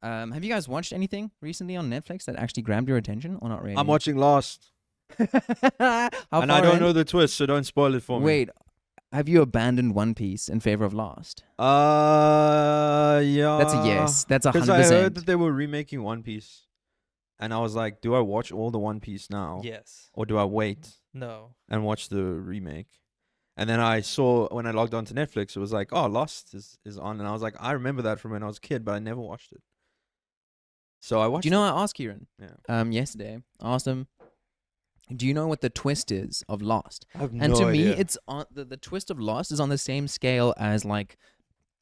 Have you guys watched anything recently on Netflix that actually grabbed your attention, or not really? I'm watching Lost, How and I far don't in? know the twist, so don't spoil it for me. Wait, have you abandoned One Piece in favor of Lost? Yeah. That's a yes. That's Because I heard 100%. that they were remaking One Piece, and I was like, do I watch all the One Piece now, Yes. or do I wait No. and watch the remake? And then I saw when I logged onto Netflix, it was like, oh, Lost is on, and I was like, I remember that from when I was a kid, but I never watched it. So I watched. Do you know? I asked Kieran. Yeah. Yesterday, I asked him, "Do you know what the twist is of Lost?" I have And no to me, idea. it's on the twist of Lost is on the same scale as like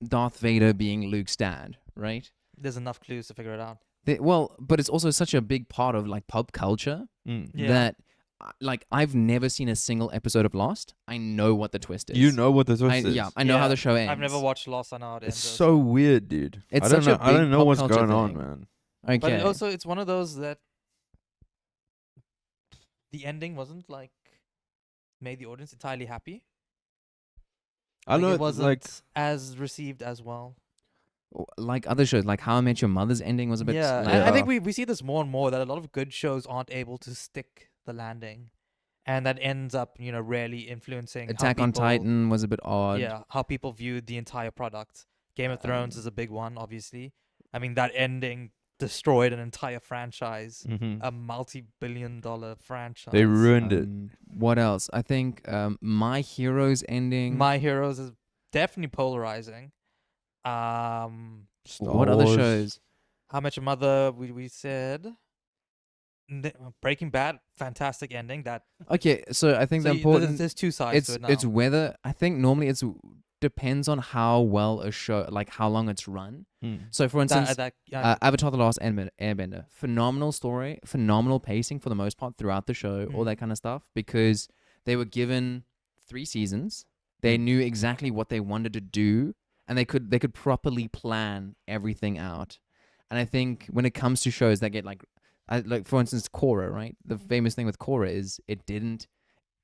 Darth Vader being Luke's dad, right? There's enough clues to figure it out. But it's also such a big part of like pop culture Mm. Yeah. that like I've never seen a single episode of Lost. I know what the twist is. You know what the twist is? Yeah, I know how Yeah, the show ends. I've never watched Lost. I know how it It's ends. so weird, dude. It's I don't such a know. I don't big know pop what's culture going on, thing. man. Okay. But also, it's one of those that the ending wasn't like made the audience entirely happy. I Like, know it wasn't like as received as well. Like other shows, like How I Met Your Mother's ending was a bit. Yeah, like, and I think Yeah. we see this more and more that a lot of good shows aren't able to stick the landing, and that ends up rarely influencing Attack how on people, Titan was a bit odd. Yeah, how people view the entire product. Game of Thrones is a big one, obviously. I mean, that ending destroyed an entire franchise, a multi-billion-dollar franchise. they ruined it. What else? I think My Hero's ending. My Heroes is definitely polarizing. Star what other Wars. shows? How Much Your Mother? We said. Breaking Bad, fantastic ending. That Okay, so I think so the important there's two sides to it now. it's whether I think normally it's depends on how well a show, like how long it's run. Mm. So for instance, yeah, Avatar: The Last Airbender, phenomenal story, phenomenal pacing for the most part throughout the show, all that kind of stuff, because they were given 3 seasons. They knew exactly what they wanted to do, and they could properly plan everything out. And I think when it comes to shows that get like for instance Korra, right? The famous thing with Korra is it didn't.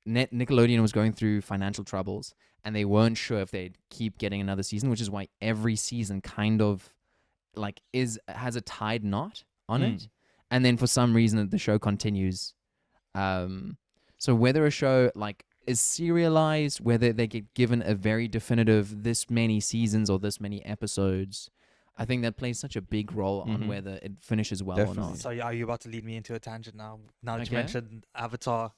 Nickelodeon was going through financial troubles, and they weren't sure if they'd keep getting another season, which is why every season kind of like has a tied knot on it, and then for some reason the show continues. So whether a show like is serialized, whether they get given a very definitive this many seasons or this many episodes, I think that plays such a big role on whether it finishes well or Definitely. not. So are you about to lead me into a tangent now? Now that you Okay. mentioned Avatar,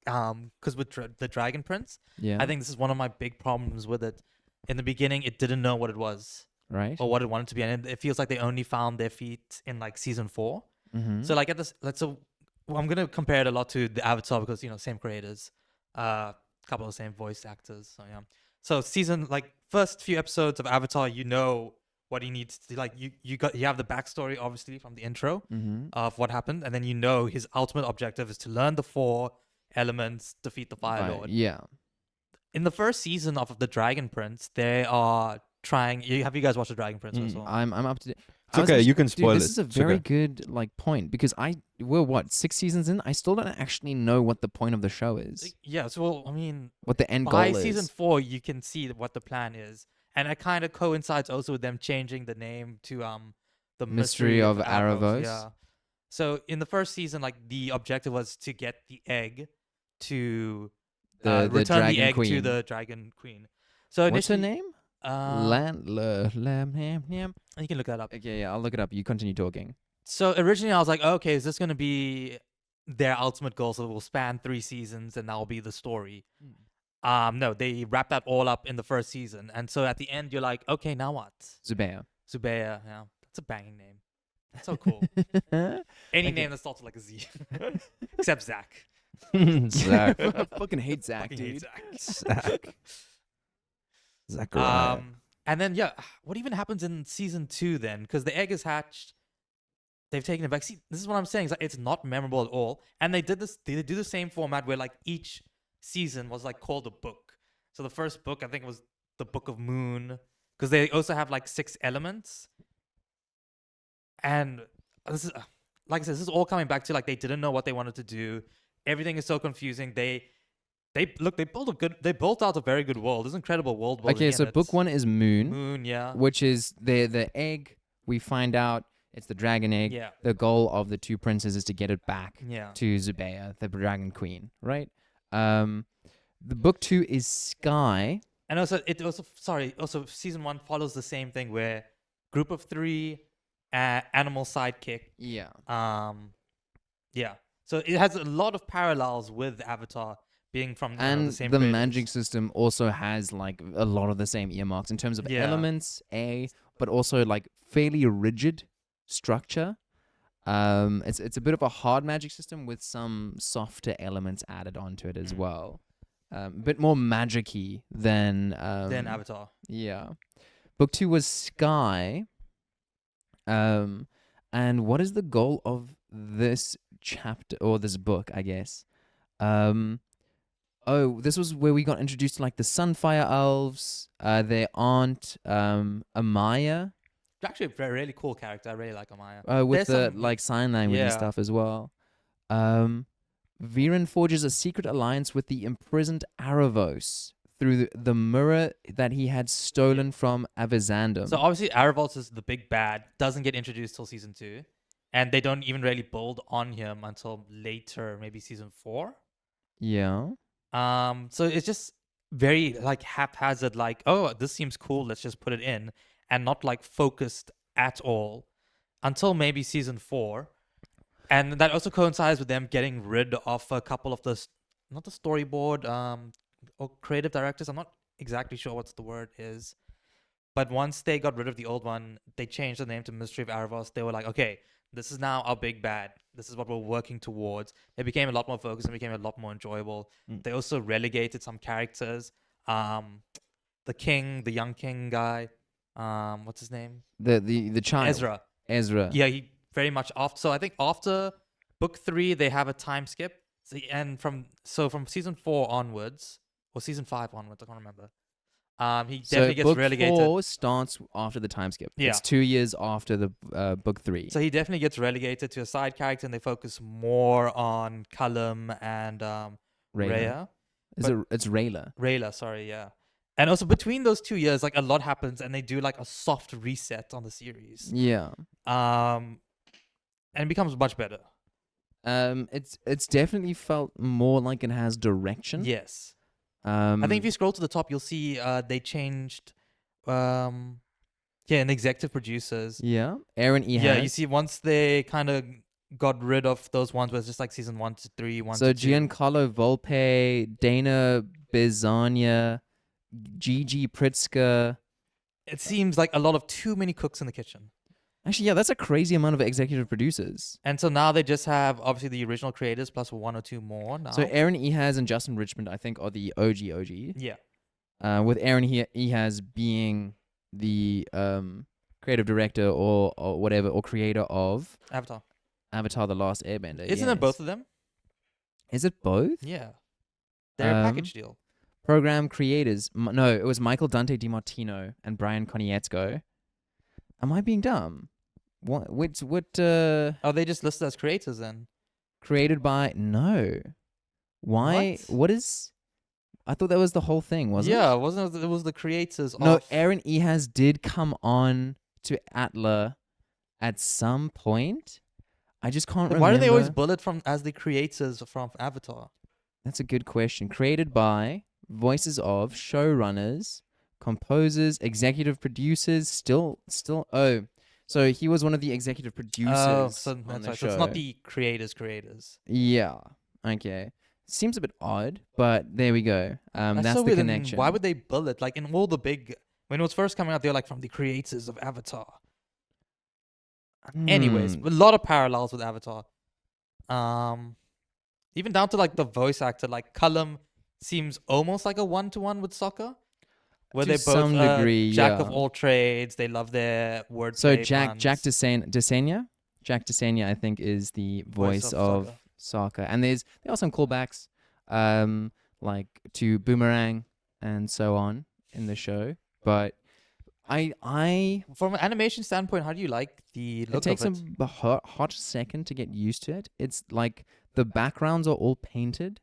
because with the Dragon Prince, Yeah, I think this is one of my big problems with it. In the beginning, it didn't know what it was right. or what it wanted to be, and it feels like they only found their feet in like season 4. Mm-hmm. So like I'm gonna compare it a lot to the Avatar because same creators, couple of same voice actors. So yeah. So first few episodes of Avatar, what he needs to like. You have the backstory obviously from the intro of what happened, and then his ultimate objective is to learn the 4 elements, defeat the Fire Lord. Yeah. In the first season of the Dragon Prince, they are trying. Have you guys watched the Dragon Prince? Also? I'm up to date. It's okay, you can Dude, spoil this it. is a It's very okay. good point because we're 6 seasons in. I still don't actually know what the point of the show is. Yeah. So I mean, What the end goal by is. season 4, you can see what the plan is, and it kind of coincides also with them changing the name to the Mystery of Aaravos. Aaravos. Yeah. So in the first season, like the objective was to get the egg to The return the Dragon egg to Queen. the Dragon Queen. So What's her initially, name? Lam. Lam. You can look that up. Okay, yeah, I'll look it up. You continue talking. So originally I was like, okay, is this going to be their ultimate goal? So it will span 3 seasons and that'll be the story. No, they wrapped that all up in the first season. And so at the end, you're like, okay, now what? Zubair. Zubair, yeah. That's a banging name. That's so cool. Any name that starts with like a Z. Except Zach. Zach. I fucking hate Zach, Fucking hate dude. Zach. Zachariah. And then, yeah, what even happens in season 2 then? Because the egg is hatched. They've taken it back. See, this is what I'm saying. It's not memorable at all. And they do the same format where like each season was like called a book. So the first book, I think it was the Book of Moon. Because they also have like 6 elements. And this is, like I said, this is all coming back to like they didn't know what they wanted to do. Everything is so confusing. They built out a very good world. There's incredible world building. Okay, so book 1 is Moon, Moon, yeah. which is the egg. We find out It's the dragon egg. Yeah. The goal of the two princes is to get it back Yeah. to Zubeia, the dragon queen, right? The book 2 is Sky. And also, also season 1 follows the same thing where group of 3, animal sidekick. Yeah. Yeah. So it has a lot of parallels with Avatar being from And the same the creators. magic system also has like a lot of the same earmarks in terms of Yeah. elements, but also like fairly rigid structure. It's a bit of a hard magic system with some softer elements added onto it as well. A bit more magic-y than Avatar. Yeah. Book 2 was Sky. And what is the goal of this chapter or this book, I guess? This was where we got introduced to like the Sunfire Elves, their aunt, Amaya. Actually, a really cool character. I really like Amaya. With There's the some- like sign language and Yeah. stuff as well. Viren forges a secret alliance with the imprisoned Aaravos through the mirror that he had stolen from Avizandum. So obviously, Aaravos is the big bad. Doesn't get introduced till season 2, and they don't even really build on him until later, maybe season 4. Yeah. So it's just very like haphazard. Like, oh, this seems cool. Let's just put it in, and not like focused at all until maybe season 4. And that also coincides with them getting rid of a couple of not the storyboard, or creative directors. I'm not exactly sure what the word is. But once they got rid of the old one, they changed the name to Mystery of Aaravos. They were like, okay, this is now our big bad. This is what we're working towards. It became a lot more focused and became a lot more enjoyable. They also relegated some characters. The king, the young king guy, what's his name? The child. Ezra. Yeah, he very much after. So I think after book 3, they have a time skip. And from season 4 onwards, or season 5 onwards, I can't remember. He definitely gets book relegated. 4 starts after the time skip. Yeah. It's 2 years after the book 3. So he definitely gets relegated to a side character, and they focus more on Cullum and Rhea. It's Rayla. Rayla, sorry, yeah. And also between those 2 years, like a lot happens, and they do like a soft reset on the series. Yeah. And it becomes much better. It's definitely felt more like it has direction. Yes. I I think if you scroll to the top, you'll see they changed, and executive producers. Yeah, Aaron E. Yeah, has. you see once they kind of got rid of those ones where it's just like season 1 to 3, 1 So to 2. Giancarlo Volpe, Dana Bizania, Gigi Pritzker. It seems like a lot of too many cooks in the kitchen. Actually, yeah, that's a crazy amount of executive producers. And so now they just have obviously the original creators plus 1 or 2 more now. So Aaron Ehas and Justin Richmond, I think, are the OG. Yeah. With Aaron Ehas being the creative director or whatever, or creator of Avatar: The Last Airbender. Isn't it both of them? Is it both? Yeah. They're a package deal. Program creators. No, it was Michael Dante DiMartino and Brian Konietzko. Am I being dumb? What? Oh, they just listed as creators then. Created by? No. Why? What is? I thought that was the whole thing, wasn't it? Yeah, wasn't it? It was the creators. No, of... Aaron Ehas did come on to Atla at some point. I just can't remember. Why do they always bullet from as the creators from Avatar? That's a good question. Created by, voices of, showrunners, composers, executive producers. Still. Oh, so he was one of the executive producers. Oh, so on that's the right. show. So it's not the creators. Yeah. Okay. Seems a bit odd, but there we go. That's so the weird. And connection. why would they bullet like in all the big when it was first coming out? They were like from the creators of Avatar. Anyways, a lot of parallels with Avatar. Even down to like the voice actor, like Cullum seems almost like a 1-to-1 with Sokka, where To they're both some degree, jack of yeah. all trades. They love their word. So Jack Desenia, I think, is the voice of Sokka, and there are some callbacks, like to Boomerang and so on in the show. But I from an animation standpoint, how do you like the look it takes of it? a hot second to get used to it. It's like the backgrounds are all painted.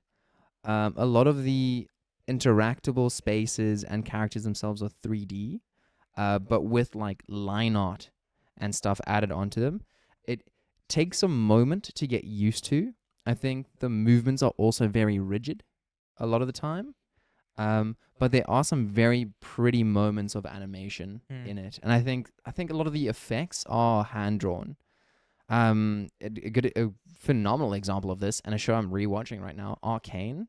A lot of the interactable spaces and characters themselves are 3D, but with like line art and stuff added onto them. It takes a moment to get used to. I think the movements are also very rigid a lot of the time. But there are some very pretty moments of animation in it, and I think a lot of the effects are hand drawn. A phenomenal example of this, and a show I'm rewatching right now, Arcane.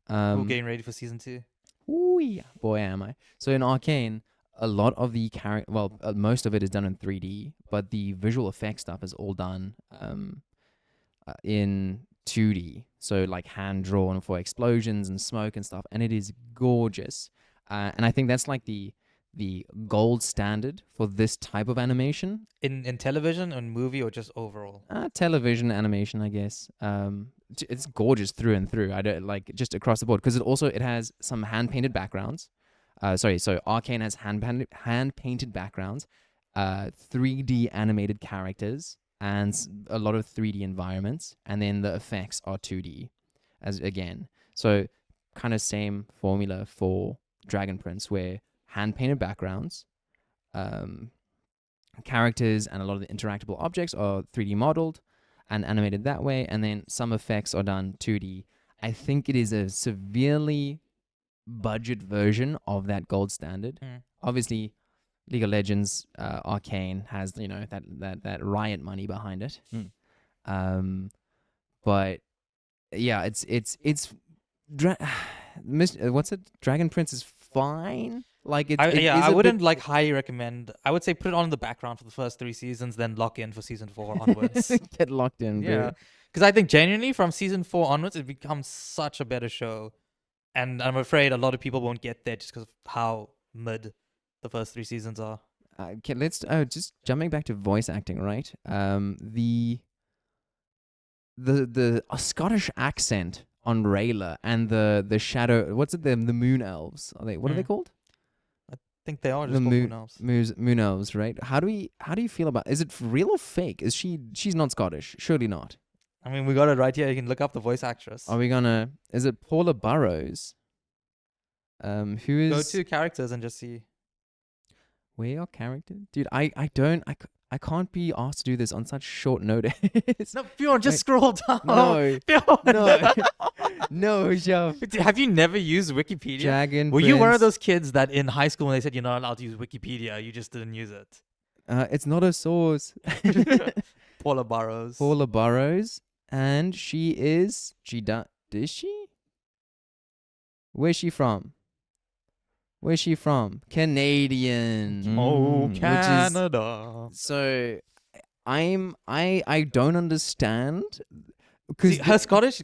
We're getting ready for season 2. Ooh, yeah, boy am I. So in Arcane, a lot of the most of it is done in 3D, but the visual effects stuff is all done in 2D. So like hand drawn for explosions and smoke and stuff, and it is gorgeous. And I think that's like the gold standard for this type of animation. In television and movie or just overall? Television animation, I guess. It's gorgeous through and through. I don't like just across the board because it has some hand painted backgrounds. So Arcane has hand painted backgrounds, 3D animated characters, and a lot of 3D environments, and then the effects are 2D, as again. So kind of same formula for Dragon Prince, where hand painted backgrounds, characters, and a lot of the interactable objects are 3D modeled and animated that way, and then some effects are done 2D. I think it is a severely budget version of that gold standard. Obviously, League of Legends Arcane has that Riot money behind it. But yeah, what's it? Dragon Prince is fine. Like I wouldn't like highly recommend. I would say put it on in the background for the first 3 seasons, then lock in for season 4 onwards. Get locked in, yeah. Because I think genuinely from season 4 onwards, it becomes such a better show, and I'm afraid a lot of people won't get there just because of how mid the first 3 seasons are. Okay, let's just jumping back to voice acting, right? The Scottish accent on Rayla and the shadow. What's it? The moon elves. What are they called? I think they are just called moon elves. Moon elves, right? How do you feel about? Is it real or fake? She's not Scottish? Surely not. I mean, we got it right here. You can look up the voice actress. Are we gonna? Is it Paula Burrows? Who is? Go to characters and just see. Where are characters? Dude, I can't be asked to do this on such short notice. No, Bjorn, just scroll down. No. Bjorn. No. No, Hushav. Have you never used Wikipedia? Dragon Were you one of Prince. those kids that in high school when they said you're not allowed to use Wikipedia, you just didn't use it? It's not a source. Paula Burrows. Paula Burrows, and is she? Where's she from? Canadian. Oh, Which is- Canada. So I don't understand See, her Scottish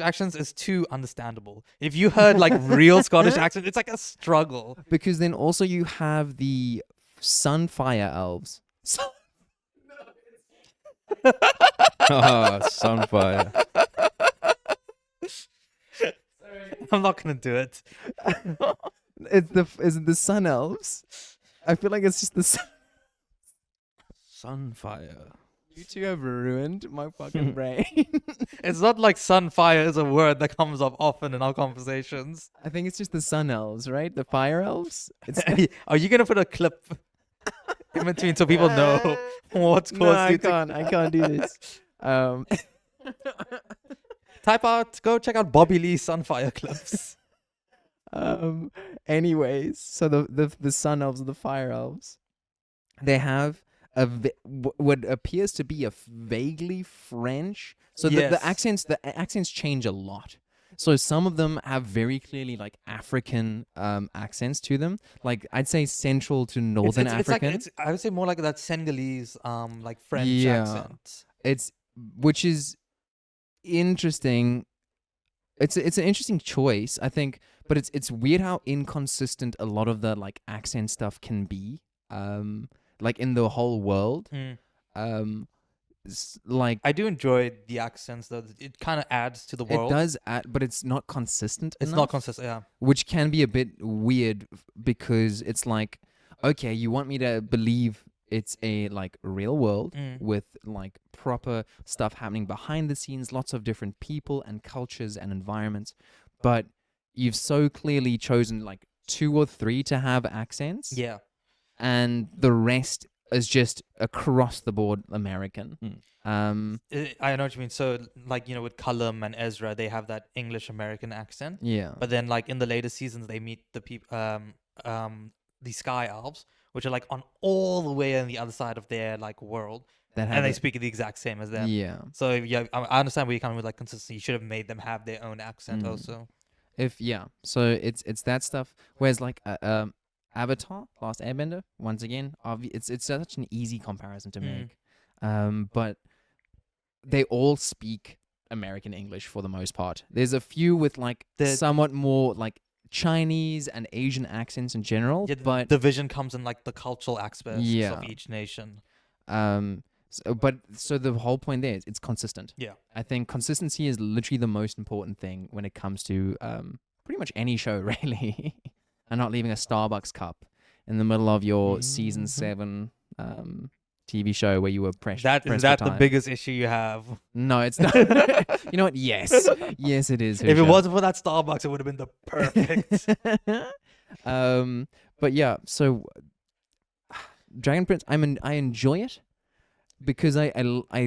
accents is too understandable. If you heard like real Scottish accent, it's like a struggle. because then also you have the Sunfire elves. Sunfire. I'm not gonna do it. Is it the Sun elves? I feel like it's just the Sunfire. You two have ruined my fucking brain. It's not like sunfire is a word that comes up often in our conversations. I think it's just the Sun elves, right? The Fire elves. It's Are you gonna put a clip in between so people know what's caused no, I you to can't. I can't do this. go check out Bobby Lee Sunfire clips. Anyways, so the Sun elves and the Fire elves, they have what appears to be a vaguely French. So Yes. the accents change a lot. So some of them have very clearly like African accents to them. Like I'd say central to northern African. I would say more like that Senegalese, like French Yeah. accent. Which is interesting. It's an interesting choice, I think, but it's weird how inconsistent a lot of the like accent stuff can be. Like in the whole world. Like I do enjoy the accents though. It kind of adds to the it world. does add, but it's not consistent. It's enough, not consistent. Yeah. which can be a bit weird because it's like, okay, you want me to believe it's a like real world with like proper stuff happening behind the scenes, lots of different people and cultures and environments, but you've so clearly chosen like 2 or 3 to have accents. Yeah. And the rest is just across the board American. I know what you mean. So, like, with Cullum and Ezra, they have that English American accent. Yeah. But then, like, in the later seasons, they meet the the Sky Elves, which are like on all the way on the other side of their like world, That and have they it. speak the exact same as them. Yeah. So yeah, I understand where you're coming with like consistency. You should have made them have their own accent Mm. also. So it's that stuff. Whereas like Avatar, Last Airbender, once again, it's such an easy comparison to Mm. make. But they all speak American English for the most part. There's a few with like somewhat more like Chinese and Asian accents in general, Yeah, but the vision comes in like the cultural aspects Yeah. of each nation. so the whole point there is it's consistent. Yeah. I think consistency is literally the most important thing when it comes to pretty much any show, really. And not leaving a Starbucks cup in the middle of your season 7 TV show where you were pressed. Is that the biggest issue you have? No, it's not. You know what? Yes, yes, it is. If it Hushav. wasn't for that Starbucks, it would have been the perfect. But yeah, so Dragon Prince, I enjoy it because I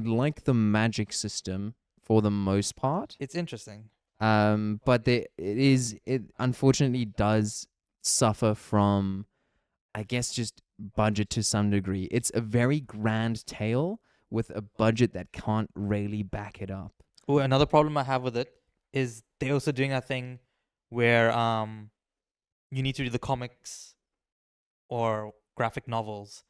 like the magic system for the most part. It's interesting. But it unfortunately does suffer from, I guess, just budget to some degree. It's a very grand tale with a budget that can't really back it up. Oh, another problem I have with it is they're also doing that thing where you need to do the comics or graphic novels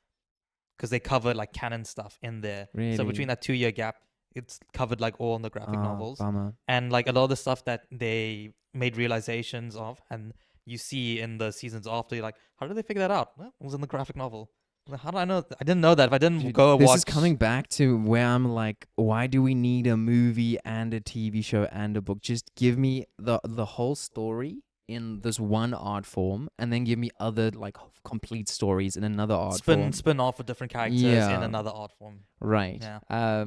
because they cover like canon stuff in there. Really? So between that 2-year gap, it's covered like all in the graphic novels. Bummer. And like a lot of the stuff that they made realizations of and you see in the seasons after, you're like, how did they figure that out? Well, it was in the graphic novel. Like, how do I know? I didn't know that. If I didn't Dude, go this watch. is coming back to where I'm like, why do we need a movie and a TV show and a book? Just give me the whole story in this one art form, and then give me other like complete stories in another art form. Spin off with different characters Yeah. in another art form. Right. Yeah.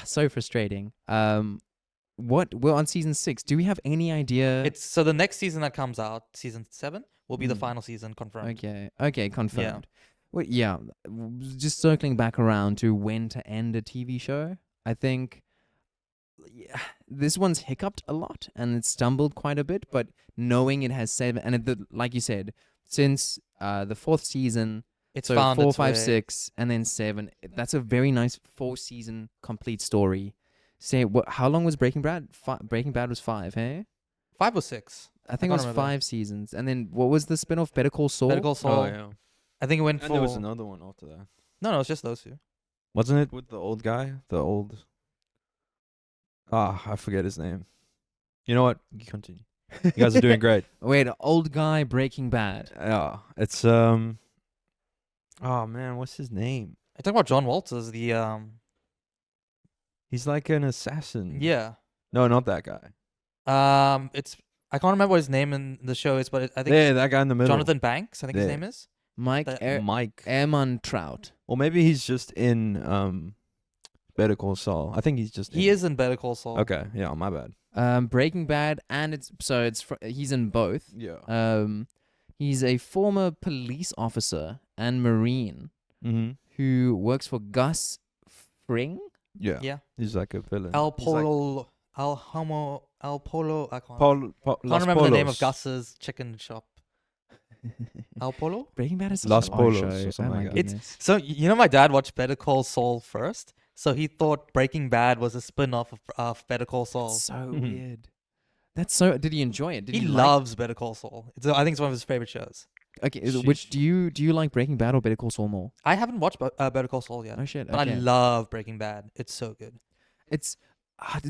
So frustrating. We're on season 6. Do we have any idea? It's so the next season that comes out, season 7, will be the Mm. final season confirmed. Okay, confirmed. Well, yeah, just circling back around to when to end a TV show. I think this one's hiccuped a lot and it's stumbled quite a bit, but knowing it has 7, and like you said, since the 4th season, It's so found 4, its 5, way. 6, and then 7. That's a very nice 4-season complete story. Say, how long was Breaking Bad? Breaking Bad was 5, hey? 5 or 6. I think it can't was remember. 5 seasons. And then what was the spin-off? Better Call Saul? Better Call Saul. Oh yeah. I think it went And for. there was another one after that. No, it's just those two. Wasn't it with the old guy? The old. I forget his name. You know what? You continue. You guys are doing great. Wait, old guy Breaking Bad. Yeah, it's Oh man, what's his name? I talking about John Walters, the He's like an assassin. yeah. No, not that guy. It's I can't remember what his name in the show is, but I think Yeah, that guy in the middle. Jonathan Banks. I think his Yeah. name is. Mike That- Mike. Eamon Trout. Or maybe he's just in Better Call Saul. I think he's just. He in. is in Better Call Saul. Okay, yeah, my bad. Breaking Bad, and he's in both. Yeah. He's a former police officer and Marine Mm-hmm. who works for Gus Fring. Yeah. Yeah. He's like a villain. El He's like Polo. El Polo. I can't. Can't Can't remember the name of Gus's chicken shop. El Polo. Breaking Bad is such Los an odd Polos show. or something Oh my like that. goodness. So you know, my dad watched Better Call Saul first, so he thought Breaking Bad was a spin-off of Better Call Saul. So Mhm. weird. That's so. Did he enjoy it? Did He like- loves Better Call Saul. I think it's one of his favorite shows. Okay, which do you like Breaking Bad or Better Call Saul more? I haven't watched Better Call Saul yet, Oh shit. but Okay. I love Breaking Bad. It's so good. It's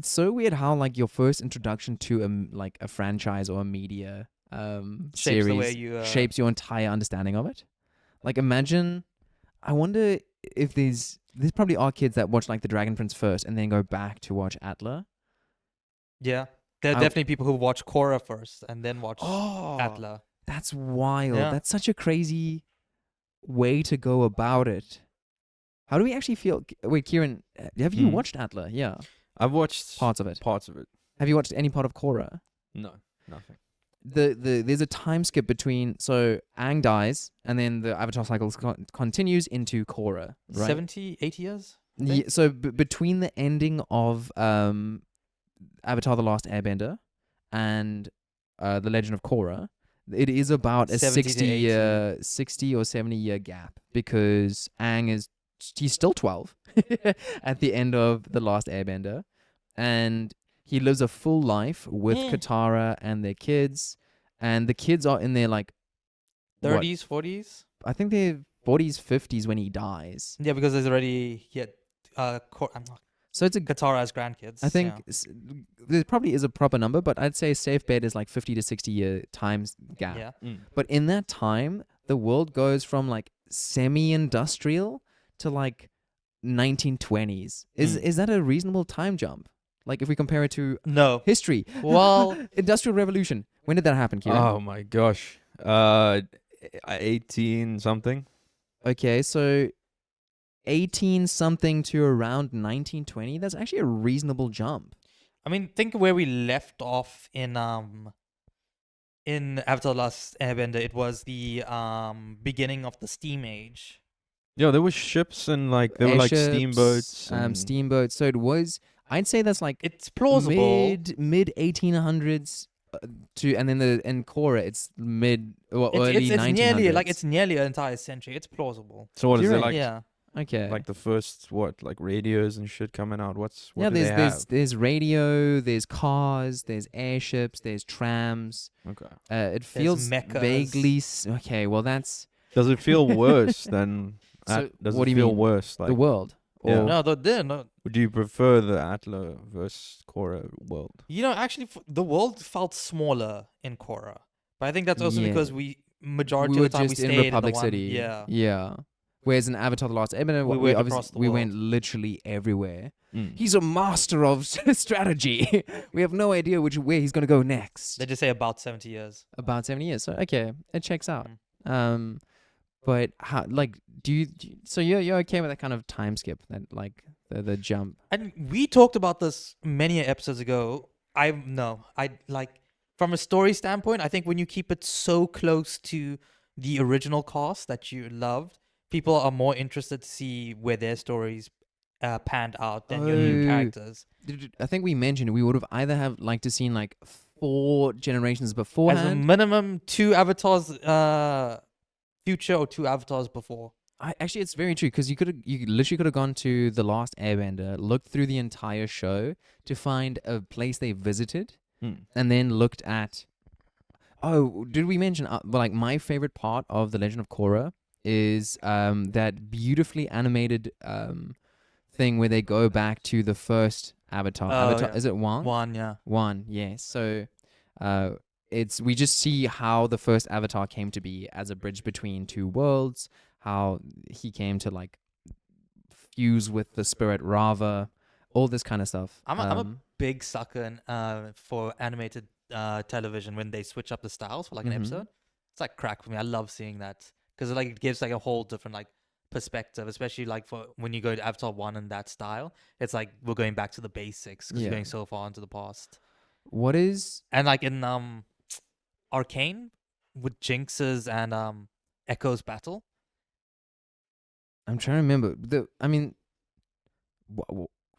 so weird how like your first introduction to a franchise or a media Shapes series the way you shapes your entire understanding of it. Like imagine, I wonder if there's probably are kids that watch like the Dragon Prince first and then go back to watch Atla. Yeah, there are I- definitely people who watch Korra first and then watch Oh, Atla. that's wild. Yeah. That's such a crazy way to go about it. How do we actually feel? Wait, Kieran, have you Hmm. watched Atla? Yeah, I've watched parts of it. Parts of it. Have you watched any part of Korra? No, nothing. there's a time skip between, so Aang dies and then the Avatar cycle continues into Korra, right? 70, 80 years. I Yeah, think? so between the ending of Avatar: The Last Airbender and The Legend of Korra, it is about a 70 to 60 80. year, 60 or 70 year gap, because Aang he's still 12 at the end of The Last Airbender, and he lives a full life with Katara and their kids, and the kids are in their like what? 30s, 40s. I think they're 40s, 50s when he dies. Yeah, because there's already So it's a Katara as grandkids. I think yeah. there probably is a proper number, but I'd say a safe bet is like 50 to 60 year times gap. Yeah. But in that time, the world goes from like semi-industrial to like 1920s. Is that a reasonable time jump? Like if we compare it to No. history. Well, Industrial Revolution. When did that happen, Kieran? Oh my gosh. 18 something. Okay, so 18 something to around 1920. That's actually a reasonable jump. I mean, think of where we left off in Avatar: The Last Airbender. It was the beginning of the Steam Age. Yeah, there was ships and like there were like Airships, steamboats. And steamboats. So it was. I'd say that's like It's plausible. mid 1800s to, and then in Korra it's mid or early It's 1900s. nearly it's nearly an entire century. It's plausible. so what Do is you it reckon? like? Yeah. Okay. Like the first like radios and shit coming out. What yeah, do they have? there's radio, there's cars, there's airships, there's trams. Okay. It feels mechas. vaguely okay. Well, that's Does it feel worse than? So Does what it do you feel mean? worse? Like, the world. Yeah. Or No, no. would you prefer the Atla versus Korra world? You know, actually, the world felt smaller in Korra, but I think that's also Yeah. because majority we of were the time we just in stayed Republic in the City. Yeah. Yeah. Whereas in Avatar: The Last Airbender, We went across the we world. went literally everywhere. Mm. He's a master of strategy. We have no idea where he's going to go next. They just say about 70 years. About 70 years. So okay, it checks out. Mm. But how, like, do you so you're okay with that kind of time skip, that like the jump? And we talked about this many episodes ago. I like from a story standpoint, I think when you keep it so close to the original cast that you loved, people are more interested to see where their stories panned out than your new Oh. characters. I think we mentioned we would have either have liked to seen like 4 generations As a beforehand. minimum, 2 avatars future or 2 avatars before. Actually, it's very true, because you literally could have gone to The Last Airbender, looked through the entire show to find a place they visited, Mm. and then looked at. Oh, did we mention like my favorite part of The Legend of Korra is that beautifully animated thing where they go back to the first Avatar. Oh, Avatar, yeah. is it Wang? One, yeah. One, yes. So, we just see how the first Avatar came to be as a bridge between 2 worlds. How he came to like fuse with the spirit Rava, all this kind of stuff. I'm a big sucker for animated television when they switch up the styles for like an Mhm. episode. It's like crack for me. I love seeing that because like it gives like a whole different like perspective, especially like for when you go to Avatar 1 in that style. It's like we're going back to the basics because Yeah. you're going so far into the past. What is And like in Arcane with Jinx's and Echo's battle. I'm trying to remember.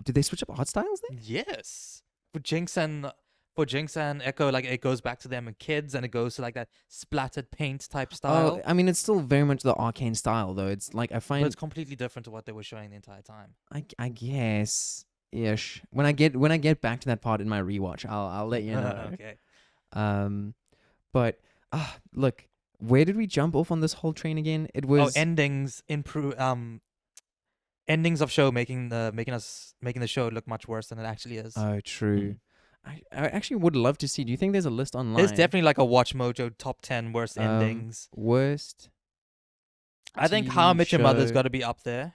Did they switch up art styles then? Yes. For Jinx and Echo, like it goes back to them and kids, and it goes to like that splattered paint type style. Oh, I mean, it's still very much the Arcane style, though. It's like I But find it's completely different to what they were showing the entire time. I guess ish. When I get back to that part in my rewatch, I'll let you know. Okay. But look, where did we jump off on this whole train again? It was endings endings of show making the show look much worse than it actually is. Oh, true. I actually would love to see. Do you think there's a list online? There's definitely like a Watch Mojo top 10 worst endings. Worst I think TV How I Met Your Mother's show got to be up there.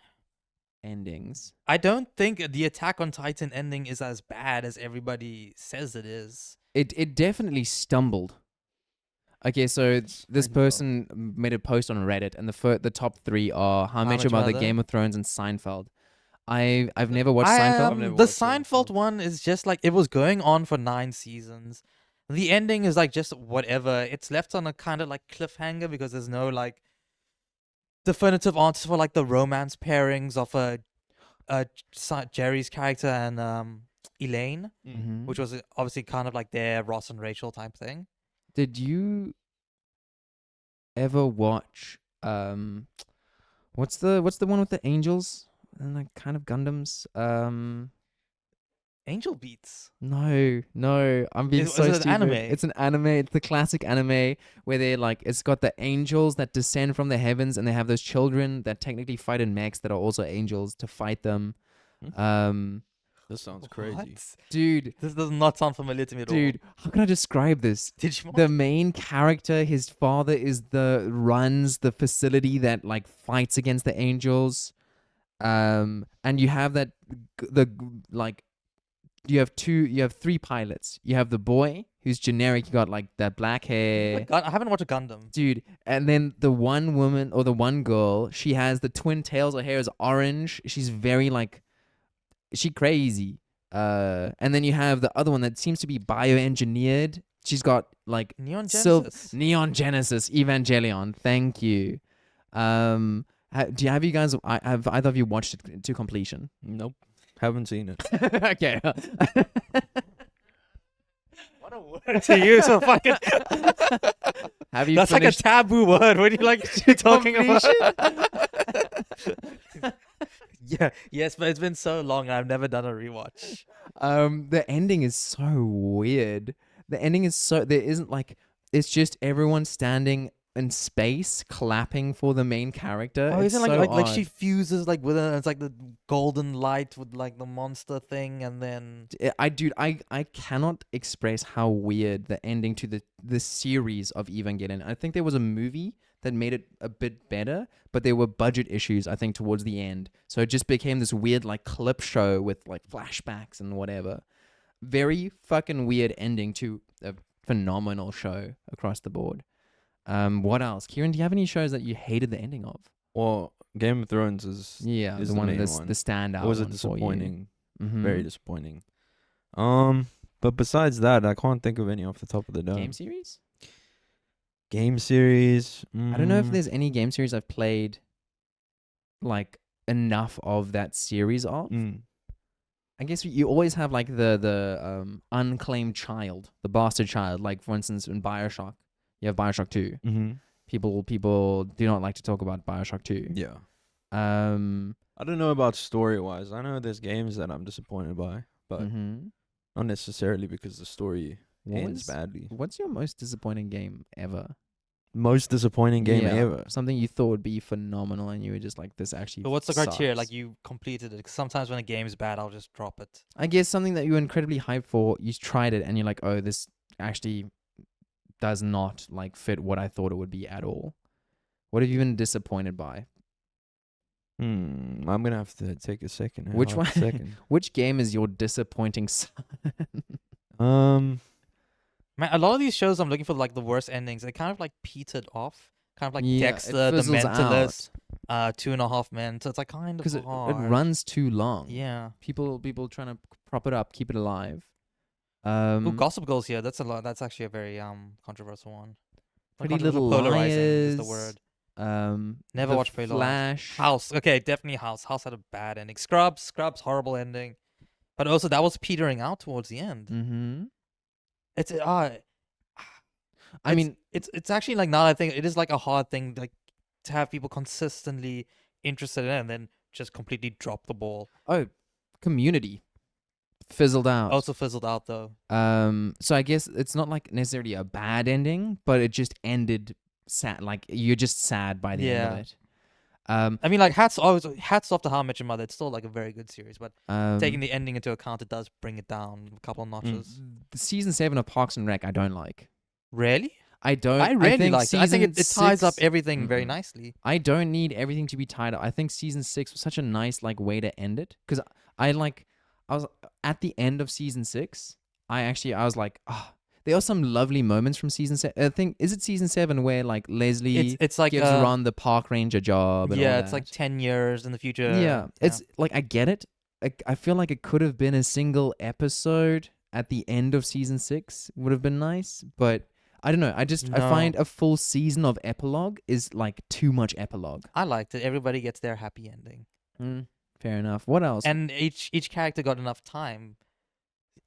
endings. I don't think the Attack on Titan ending is as bad as everybody says it is. It definitely stumbled. Okay, so this pretty low. person made a post on Reddit, and the top 3 are How I Met Your Mother, Game of Thrones, and Seinfeld. I've never watched Seinfeld. never The watched Seinfeld Seinfeld. one is just like it was going on for 9 seasons. The ending is like just whatever. It's left on a kind of like cliffhanger because there's no like definitive answer for like the romance pairings of Jerry's character and Elaine, Mhm. which was obviously kind of like their Ross and Rachel type thing. Did you ever watch what's the one with the angels and like kind of Gundams? Angel Beats. No, I'm being Is so it an stupid. anime? It's an anime. It's the classic anime where they're like, it's got the angels that descend from the heavens, and they have those children that technically fight in mechs that are also angels to fight them. Hmm. This sounds crazy. What? Dude, This does not sound familiar to me at all. dude, how can I describe this? Digimon? The main character, his father runs the facility that like fights against the angels. And you have you have three pilots. You have the boy who's generic, you got like that black hair. I haven't watched a Gundam. Dude, and then the one woman or the one girl, she has the twin tails, her hair is orange. She's very like she crazy. And then you have the other one that seems to be bioengineered. She's got like Neon Genesis. Neon Genesis Evangelion. Thank you. Have you guys? Have either of you watched it to completion? Nope. Haven't seen it. Okay. What a word to use for fucking. Have you? That's like a finished taboo word. What are you like talking about? Yeah. Yes, but it's been so long. I've never done a rewatch. The ending is so weird. The ending is so there isn't like it's just everyone standing in space clapping for the main character. Oh, It's isn't so like she odd. fuses like with it's like the golden light with like the monster thing, and then I cannot express how weird the ending to the series of Evangelion. I think there was a movie that made it a bit better, but there were budget issues, I think, towards the end. So it just became this weird like clip show with like flashbacks and whatever. Very fucking weird ending to a phenomenal show across the board. What else? Kieran, do you have any shows that you hated the ending of? Well, Game of Thrones is Yeah, is the the one main this one. the standout. It was a one for you. disappointing, Mhm. very disappointing. But besides that, I can't think of any off the top of the dome. Game series? Game series. I don't know if there's any game series I've played like enough of that series of. I guess you always have like the unclaimed child, the bastard child. Like for instance, in BioShock, you have BioShock 2. Mm-hmm. People do not like to talk about BioShock 2. Yeah. Um. I don't know about story wise. I know there's games that I'm disappointed by, but mhm. not necessarily because the story ends badly. What's your most disappointing game ever? Most disappointing game Yeah, ever. Something you thought would be phenomenal, and you were just like, "This actually." but what's the criteria? sucks. Like you completed it? 'Cause sometimes when a game's bad, I'll just drop it. I guess something that you were incredibly hyped for. You tried it, and you're like, "Oh, this actually does not like fit what I thought it would be at all." What have you been disappointed by? I'm gonna have to take a second. Which Half one? a second. Which game is your disappointing son? Man, a lot of these shows I'm looking for like the worst endings. They kind of like petered off. Kind of like Yeah, it Dexter, The fizzles Mentalist, 2.5 Men. So it's like kind of Because it hard. runs too long. Yeah. People trying to prop it up, keep it alive. Ooh, Gossip Girl's here. That's a lot. That's actually a very controversial one. Not Pretty controversial, Little polarizing is the Liars. word. Never The watched Pretty Little Liars. Flash. House. Okay, definitely House. House had a bad ending. Scrubs, horrible ending. But also that was petering out towards the end. Mm-hmm. It's I mean, it's actually like now that I think it is like a hard thing like to have people consistently interested in it and then just completely drop the ball. Community fizzled out. Also fizzled out though. So I guess it's not like necessarily a bad ending, but it just ended sad. Like you're just sad by the end of Yeah. it. I mean, like hats off to How I Met Your Mother. It's still like a very good series, but taking Um, the ending into account, it does bring it down a couple notches. the season 7 of Parks and Rec, I don't like. Really? I don't. I really think like it. I think it season ties up 6 everything very Mm-mm. nicely. I don't need everything to be tied up. I think season 6 was such a nice like way to end it because I was at the end of season 6. I was like, there are some lovely moments from season 7. I think is it season 7 where like Leslie It's like gives Ron the park ranger job. And all yeah, it's like that. 10 years in the future. yeah. It's like I get it. I feel like it could have been a single episode at the end of season 6 would have been nice, but I don't know. I No. find a full season of epilogue is like too much epilogue. I liked it. Everybody gets their happy ending, Fair enough. What else? and each character got enough time,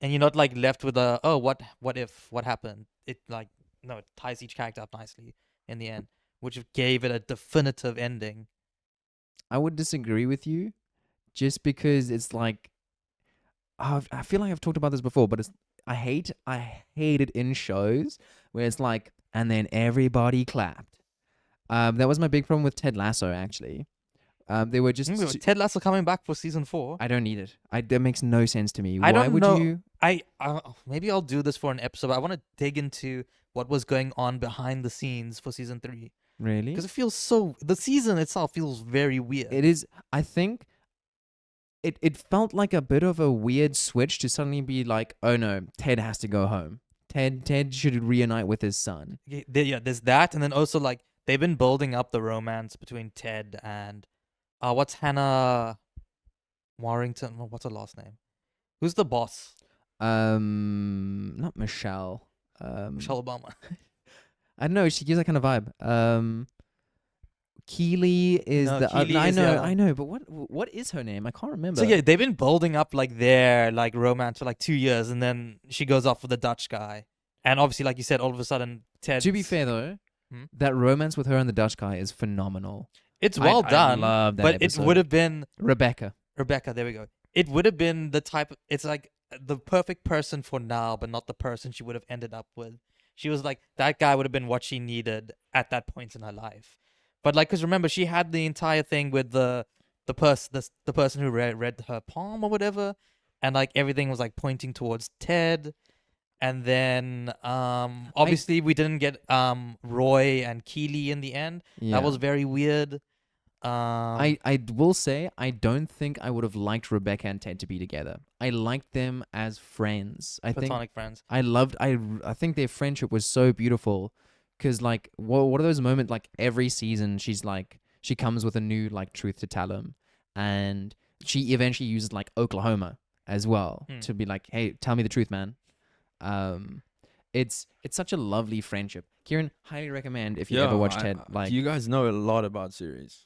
and you're not like left with a what if, what happened. It like no, it ties each character up nicely in the end, which gave it a definitive ending. I would disagree with you, just because it's like I feel like I've talked about this before, but I hate it in shows where it's like, and then everybody clapped. That was my big problem with Ted Lasso, actually. They were just Ted Lasso coming back for season 4. I don't need it. That makes no sense to me. I Why don't would know. you? Maybe I'll do this for an episode. But I want to dig into what was going on behind the scenes for season 3, Really? because it feels the season itself feels very weird. It is. I think it felt like a bit of a weird switch to suddenly be like, oh no, Ted has to go home. Ted should reunite with his son. Yeah, there's that, and then also like they've been building up the romance between Ted and what's Hannah Warrington? What's her last name? Who's the boss? Not Michelle. Michelle Obama. I don't know. She gives that kind of vibe. Keely is No, the. Keely I is the know. other I one. know. But what is her name? I can't remember. So yeah, they've been building up like their like romance for like 2 years, and then she goes off with the Dutch guy, and obviously, like you said, all of a sudden Ted. To be fair though, Hmm? that romance with her and the Dutch guy is phenomenal. It's well done, I love that but episode. it would have been Rebecca. Rebecca. There we go. It would have been the type. It's like the perfect person for now, but not the person she would have ended up with. She was like that guy would have been what she needed at that point in her life. But like, cause remember, she had the entire thing with the person who read her palm or whatever, and like everything was like pointing towards Ted. And then obviously we didn't get Roy and Keely in the end. Yeah. That was very weird. I will say I don't think I would have liked Rebecca and Ted to be together. I liked them as friends. I think platonic friends. I think their friendship was so beautiful, because like what are those moments, like every season she comes with a new like truth to tell him, and she eventually uses like Oklahoma as well to be like, hey, tell me the truth, man. It's such a lovely friendship. Kieran, highly recommend if you ever watch Ted. Like, you guys know a lot about series.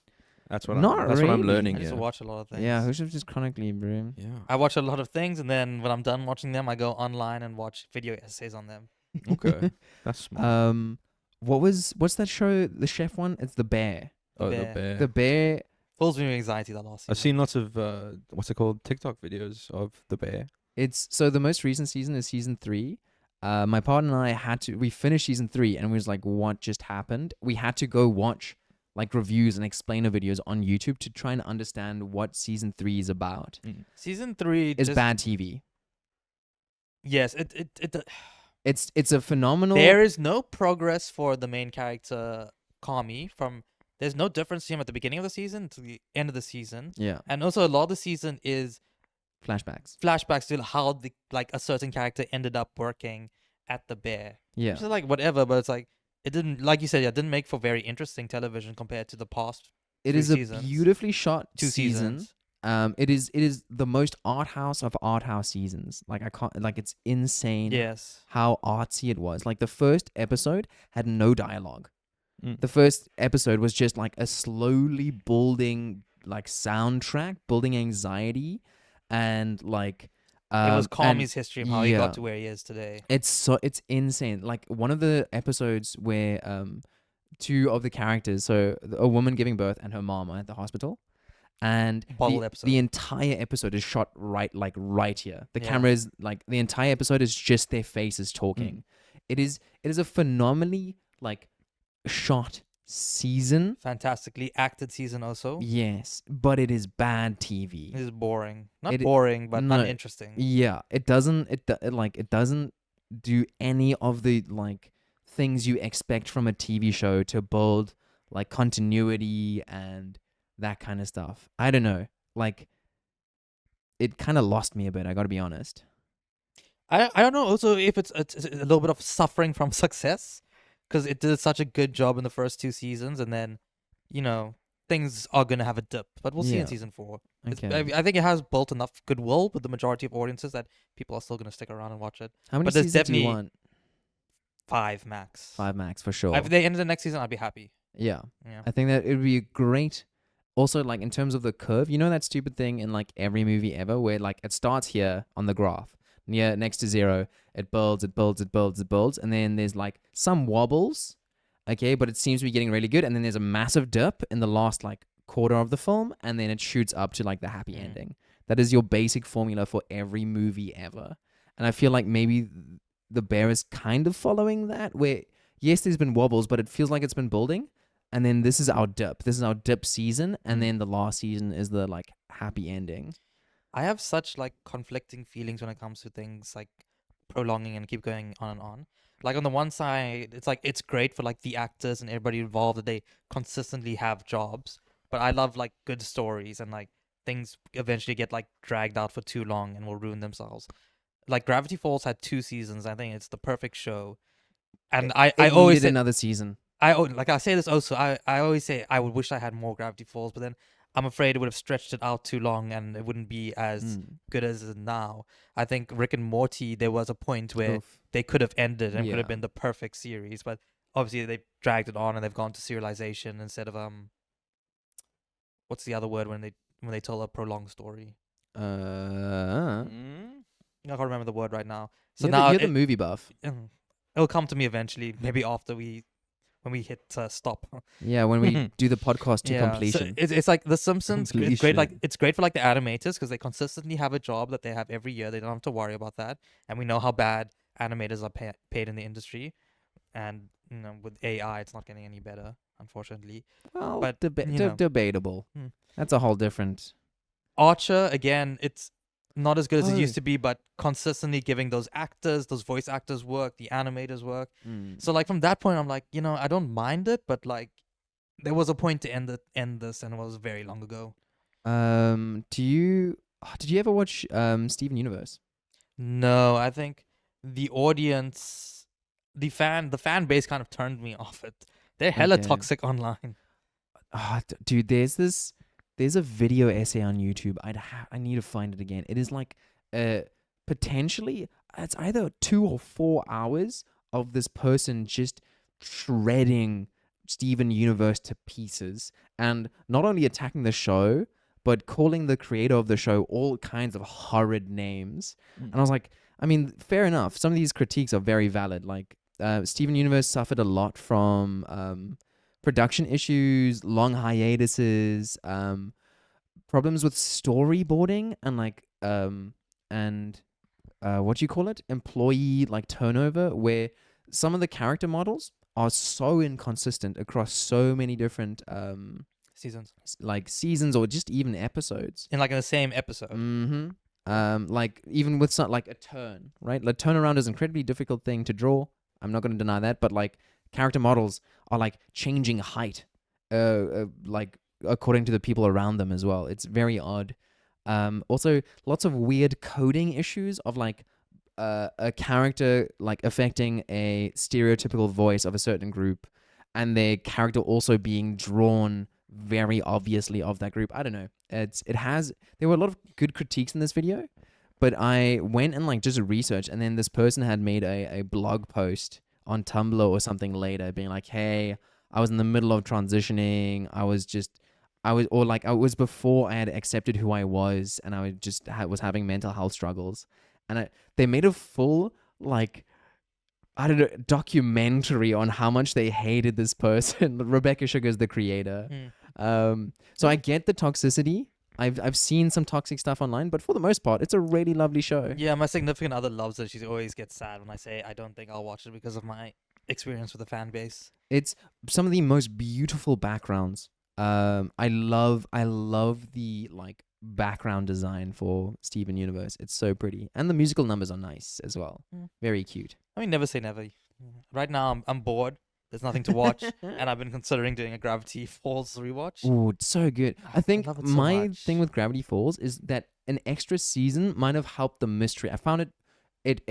That's what Not that's what I'm really. learning I used here. to watch a lot of things. yeah, Hushav just chronically, bro. Yeah. I watch a lot of things, and then when I'm done watching them, I go online and watch video essays on them. Okay. That's smart. What's that show? The chef one? It's The Bear. The Bear. bear. The Bear. Fills me with anxiety that last season. I've seen lots of what's it called, TikTok videos of the bear. It's so the most recent season is season 3. My partner and I we finished season 3 and we was like, what just happened? We had to go watch like reviews and explainer videos on YouTube to try and understand what season 3 is about. Season 3 It's bad TV. Yes, It's a phenomenal. there is no progress for the main character Kami there's no difference to him at the beginning of the season to the end of the season. Yeah, And also a lot of the season is flashbacks. flashbacks to how a certain character ended up working at the Bear. Yeah, Which is like whatever, but it's like it didn't, like you said, it didn't make for very interesting television compared to the past. it 3 is a seasons. beautifully shot 2 season. seasons. It is the most art house of art house seasons. Like I can't, like it's insane. Yes. How artsy it was. Like the first episode had no dialogue. The first episode was just like a slowly building like soundtrack, building anxiety, and like It was and Kami's history of how he yeah. got to where he is today. it's insane. Like one of the episodes where 2 of the characters, so a woman giving birth and her mom are at the hospital, and Bottle episode. the entire episode is shot right here. The Yeah. camera is like the entire episode is just their faces talking. It is a phenomenally like shot season. Fantastically acted season also. Yes, but it is bad TV. It is boring. Not It- boring, but no. uninteresting. Yeah, it doesn't do any of the like things you expect from a TV show to build like continuity and that kind of stuff. I don't know. Like it kind of lost me a bit, I got to be honest. I don't know also if it's a little bit of suffering from success, because it did such a good job in the first 2 seasons, and then things are gonna have a dip, but we'll see Yeah. in season 4. Okay. I think it has built enough goodwill with the majority of audiences that people are still gonna stick around and watch it. How many but there's seasons do you definitely want? 5 max. 5 max for sure. If they ended the next season, I'd be happy. Yeah. Yeah. I think that it would be great. Also, like in terms of the curve, you know that stupid thing in like every movie ever where like it starts here on the graph, near next to 0, it builds, it builds, it builds, it builds, and then there's like some wobbles, okay, but it seems to be getting really good, and then there's a massive dip in the last like quarter of the film, and then it shoots up to like the happy ending. That is your basic formula for every movie ever, and I feel like maybe The Bear is kind of following that, where yes, there's been wobbles, but it feels like it's been building. And then this is our dip. This is our dip season. And then the last season is the like happy ending. I have such like conflicting feelings when it comes to things like prolonging and keep going on and on. Like on the one side, it's like it's great for like the actors and everybody involved that they consistently have jobs. But I love like good stories and like things eventually get like dragged out for too long and will ruin themselves. Like Gravity Falls had 2 seasons. I think it's the perfect show. And I always needed say, another season. like I say this also. I always say I would wish I had more Gravity Falls, but then I'm afraid it would have stretched it out too long and it wouldn't be as good as it is now. I think Rick and Morty, there was a point where Oof. they could have ended and could Yeah. have been the perfect series, but obviously they've dragged it on and they've gone to serialization instead of what's the other word when they tell a prolonged story? I can't remember the word right now. So now you're the movie buff. it'll come to me eventually, maybe after when we hit stop. Yeah, when we do the podcast to completion. So it's like The Simpsons. It's great. Like Completion. it's great for like the animators because they consistently have a job that they have every year. They don't have to worry about that, and we know how bad animators are paid in the industry. And with AI, it's not getting any better, unfortunately. Well, but, you know. debatable. Hmm. That's a whole different. Archer, again, it's not as good as it Oh. used to be, but consistently giving those voice actors work, the animators work. So like from that point, I'm like, I don't mind it, but like there was a point to end this, and it was very long ago. Did you ever watch Steven Universe? No, I think the audience, the fan base kind of turned me off it. They're hella Okay. toxic online. Dude, there's a video essay on YouTube. I need to find it again. It is like potentially it's either 2 or 4 hours of this person just shredding Steven Universe to pieces, and not only attacking the show but calling the creator of the show all kinds of horrid names. And I was like, I mean, fair enough. Some of these critiques are very valid. Like Steven Universe suffered a lot from production issues, long hiatuses, problems with storyboarding, and like what do you call it? Employee like turnover, where some of the character models are so inconsistent across so many different Seasons like seasons or just even episodes. in the same episode. Like even with some like a turn, right? The turnaround is an incredibly difficult thing to draw. I'm not going to deny that, but like character models are like changing height, like according to the people around them as well. It's very odd. Also, lots of weird coding issues of like a character like affecting a stereotypical voice of a certain group, and their character also being drawn very obviously of that group. I don't know. There were a lot of good critiques in this video, but I went and like just researched, and then this person had made a blog post on Tumblr or something later being like, hey, I was in the middle of transitioning. It was before I had accepted who I was, and I was having mental health struggles. And they made a full, like, I don't know, documentary on how much they hated this person. Rebecca Sugar's the creator. So I get the toxicity. I've seen some toxic stuff online, but for the most part, it's a really lovely show. Yeah, my significant other loves it. She always gets sad when I say I don't think I'll watch it because of my experience with the fan base. It's some of the most beautiful backgrounds. I love the like background design for Steven Universe. It's so pretty, and the musical numbers are nice as well. Very cute. I mean, never say never. Right now, I'm bored. There's nothing to watch, and I've been considering doing a Gravity Falls rewatch. Oh, it's so good. I think love it so my much. thing with Gravity Falls is that an extra season might have helped the mystery. I found it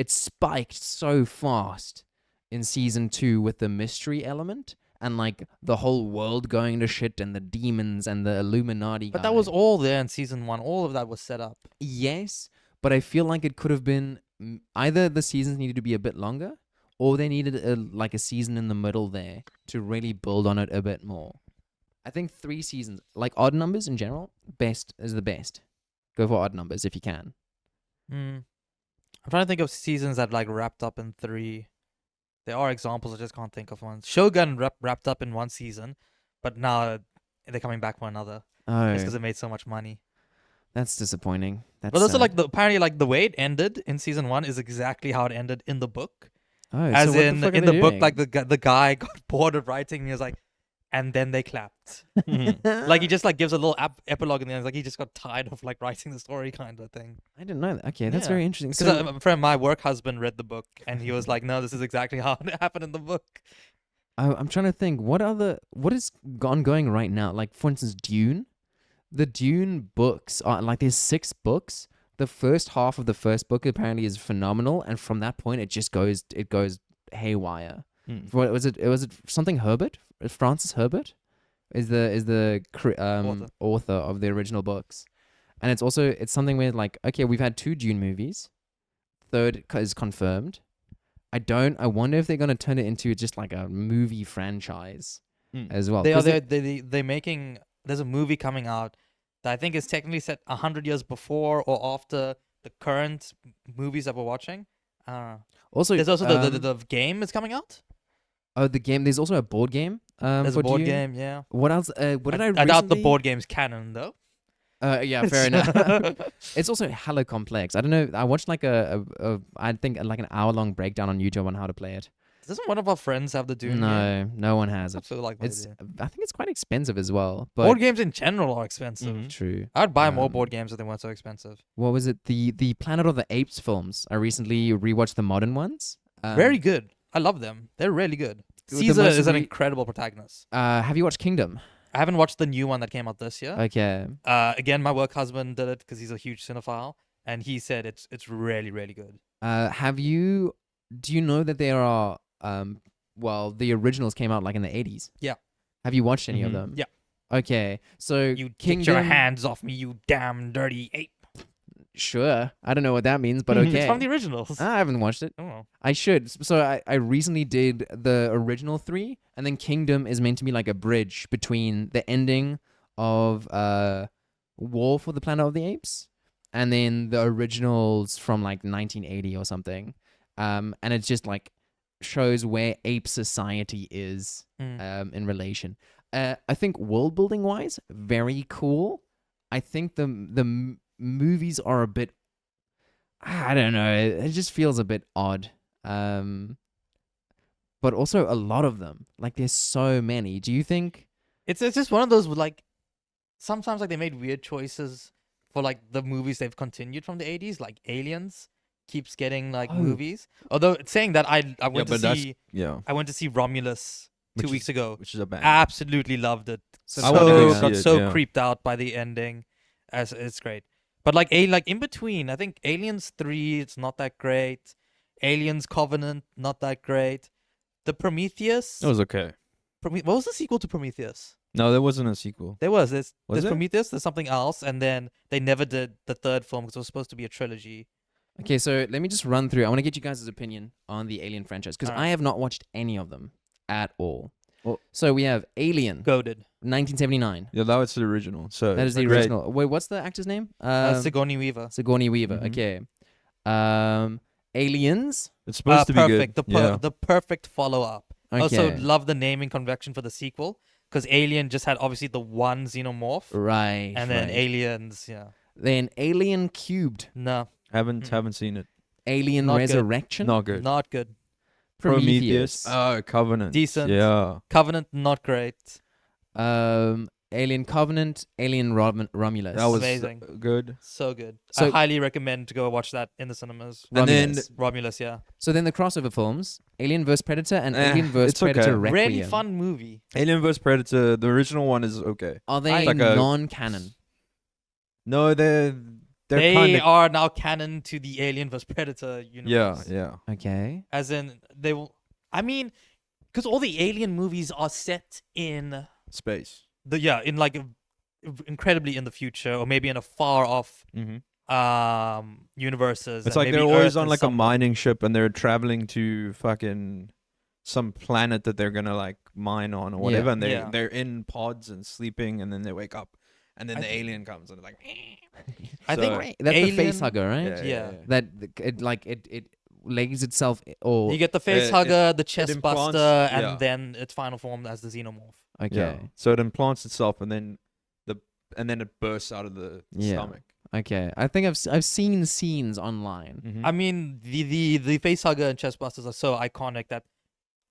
spiked so fast in season 2 with the mystery element and like the whole world going to shit and the demons and the Illuminati. But that was all there in season 1. All of that was set up. Yes, but I feel like it could have been either the seasons needed to be a bit longer, or they needed like a season in the middle there to really build on it a bit more. I think 3 seasons, like odd numbers in general, best is the best. Go for odd numbers if you can. I'm trying to think of seasons that like wrapped up in 3. There are examples. I just can't think of one. Shogun wrapped up in 1 season, but now they're coming back for another. Oh, It's because it made so much money. that's disappointing. That's But also, sad. like apparently, like the way it ended in season 1 is exactly how it ended in the book. Oh, As so what in the fuck are in they the book, doing? like the guy got bored of writing, and he was like, and then they clapped. Like he just like gives a little epilogue in the end. Like he just got tired of like writing the story kind of thing. I didn't know that. Okay, that's Yeah. very interesting. Because So a friend, my work husband, read the book and he was like, "No, this is exactly how it happened in the book." I'm trying to think what is ongoing right now. Like for instance, Dune. The Dune books are like there's 6 books. The first half of the first book apparently is phenomenal, and from that point it goes haywire. What was it? Was it something Herbert? Francis Herbert is the author of the original books, and it's something where like okay, we've had 2 Dune movies, third is confirmed. I wonder if they're gonna turn it into just like a movie franchise as well. They're making. There's a movie coming out that I think is technically set 100 years before or after the current movies that we're watching. Also, There's also the game is coming out. oh, the game. There's also a board game. There's for a board Dune. game, yeah. What else? What did I? I doubt the recently- board game's canon though. Yeah, fair enough. It's also hella complex. I don't know. I watched like I think like an hour-long breakdown on YouTube on how to play it. Doesn't one of our friends have the Dune game? No, no one has I it. feel like the It's. idea. I think it's quite expensive as well. But Board games in general are expensive. Mhm. true. I'd buy more Um, board games if they weren't so expensive. What was it? The Planet of the Apes films. I recently rewatched the modern ones. Very good. I love them. They're really good. The Caesar most is an re- incredible protagonist. Have you watched Kingdom? I haven't watched the new one that came out this year. Okay. Again, my work husband did it because he's a huge cinephile, and he said it's really really good. Do you know that there are well, the originals came out like in the 80s. Yeah. Have you watched any of Mhm. them? Yeah. Okay. So You get your Kingdom, hands off me, you damn dirty ape. sure. I don't know what that means, but Mhm. okay. It's from the originals. I haven't watched it. Oh. I should. So I recently did the original 3, and then Kingdom is meant to be like a bridge between the ending of War for the Planet of the Apes and then the originals from like 1980 or something. And it's just like shows where ape society is in relation. I think world building wise, very cool. I think the movies are a bit, I don't know, it just feels a bit odd. But also a lot of them. Like there's so many. Do you think? It's just one of those like sometimes like they made weird choices for like the movies they've continued from the 80s, like Aliens keeps getting like Oh. movies. Although saying that I went to see Yeah, I went to see Romulus two Which weeks ago. which is a bang. Absolutely loved it. So I wanna go see got it, so yeah. creeped out by the ending. As it's great. But like in between, I think Aliens 3 it's not that great. Aliens Covenant not that great. The Prometheus It was okay. what was the sequel to Prometheus? No, there wasn't a sequel. There was. Was There's there? Prometheus, there's something else, and then they never did the third film because it was supposed to be a trilogy. Okay, so let me just run through. I want to get you guys' opinion on the Alien franchise because Alright. I have not watched any of them at all. Well- So we have Alien, Goated. 1979. Yeah, that was the original. So That is the great. original. Wait, what's the actor's name? Sigourney Weaver. Sigourney Weaver. Mhm. Okay. Aliens. It's supposed to be Perfect. good. The perfect follow up. Okay. Also, love the naming convention for the sequel because Alien just had obviously the one xenomorph, right. and then right. Aliens. Yeah. Then Alien Cubed, No, Haven't seen it. Alien Not good. Resurrection, Not good. not good. Prometheus, Oh, Covenant. Decent. Yeah. Covenant, not great. Alien Covenant, Alien Romulus. That was Amazing. good. So good. So- I highly recommend to go watch that in the cinemas. And then Romulus. Romulus, yeah. So then the crossover films, Alien vs Predator and Eh, Alien vs it's okay. Predator Requiem. Really fun movie. Alien vs Predator, the original one is okay. Are they Like a- non-canon? No, they're They kind of are now canon to the Alien vs Predator yeah, universe. yeah. Okay. As in, they will. I mean, because all the Alien movies are set in Space. in like incredibly in the future, or maybe in a far off universes. It's and like maybe they're always Earth on is like a somewhere. mining ship and they're traveling to fucking some planet that they're gonna like mine on or whatever, Yeah. and Yeah. they're in pods and sleeping, and then they wake up, and then I the think- alien comes and they're like, I So- think Right. That's the face Alien- hugger, right? Yeah. That it lays itself or You get the face it- hugger, the chest implants- buster, and yeah. then its final form as the xenomorph. okay. Yeah. So it implants itself, and then it bursts out of the Yeah. stomach. Okay. I think I've seen scenes online. Mhm. I mean, the face hugger and chest busters are so iconic that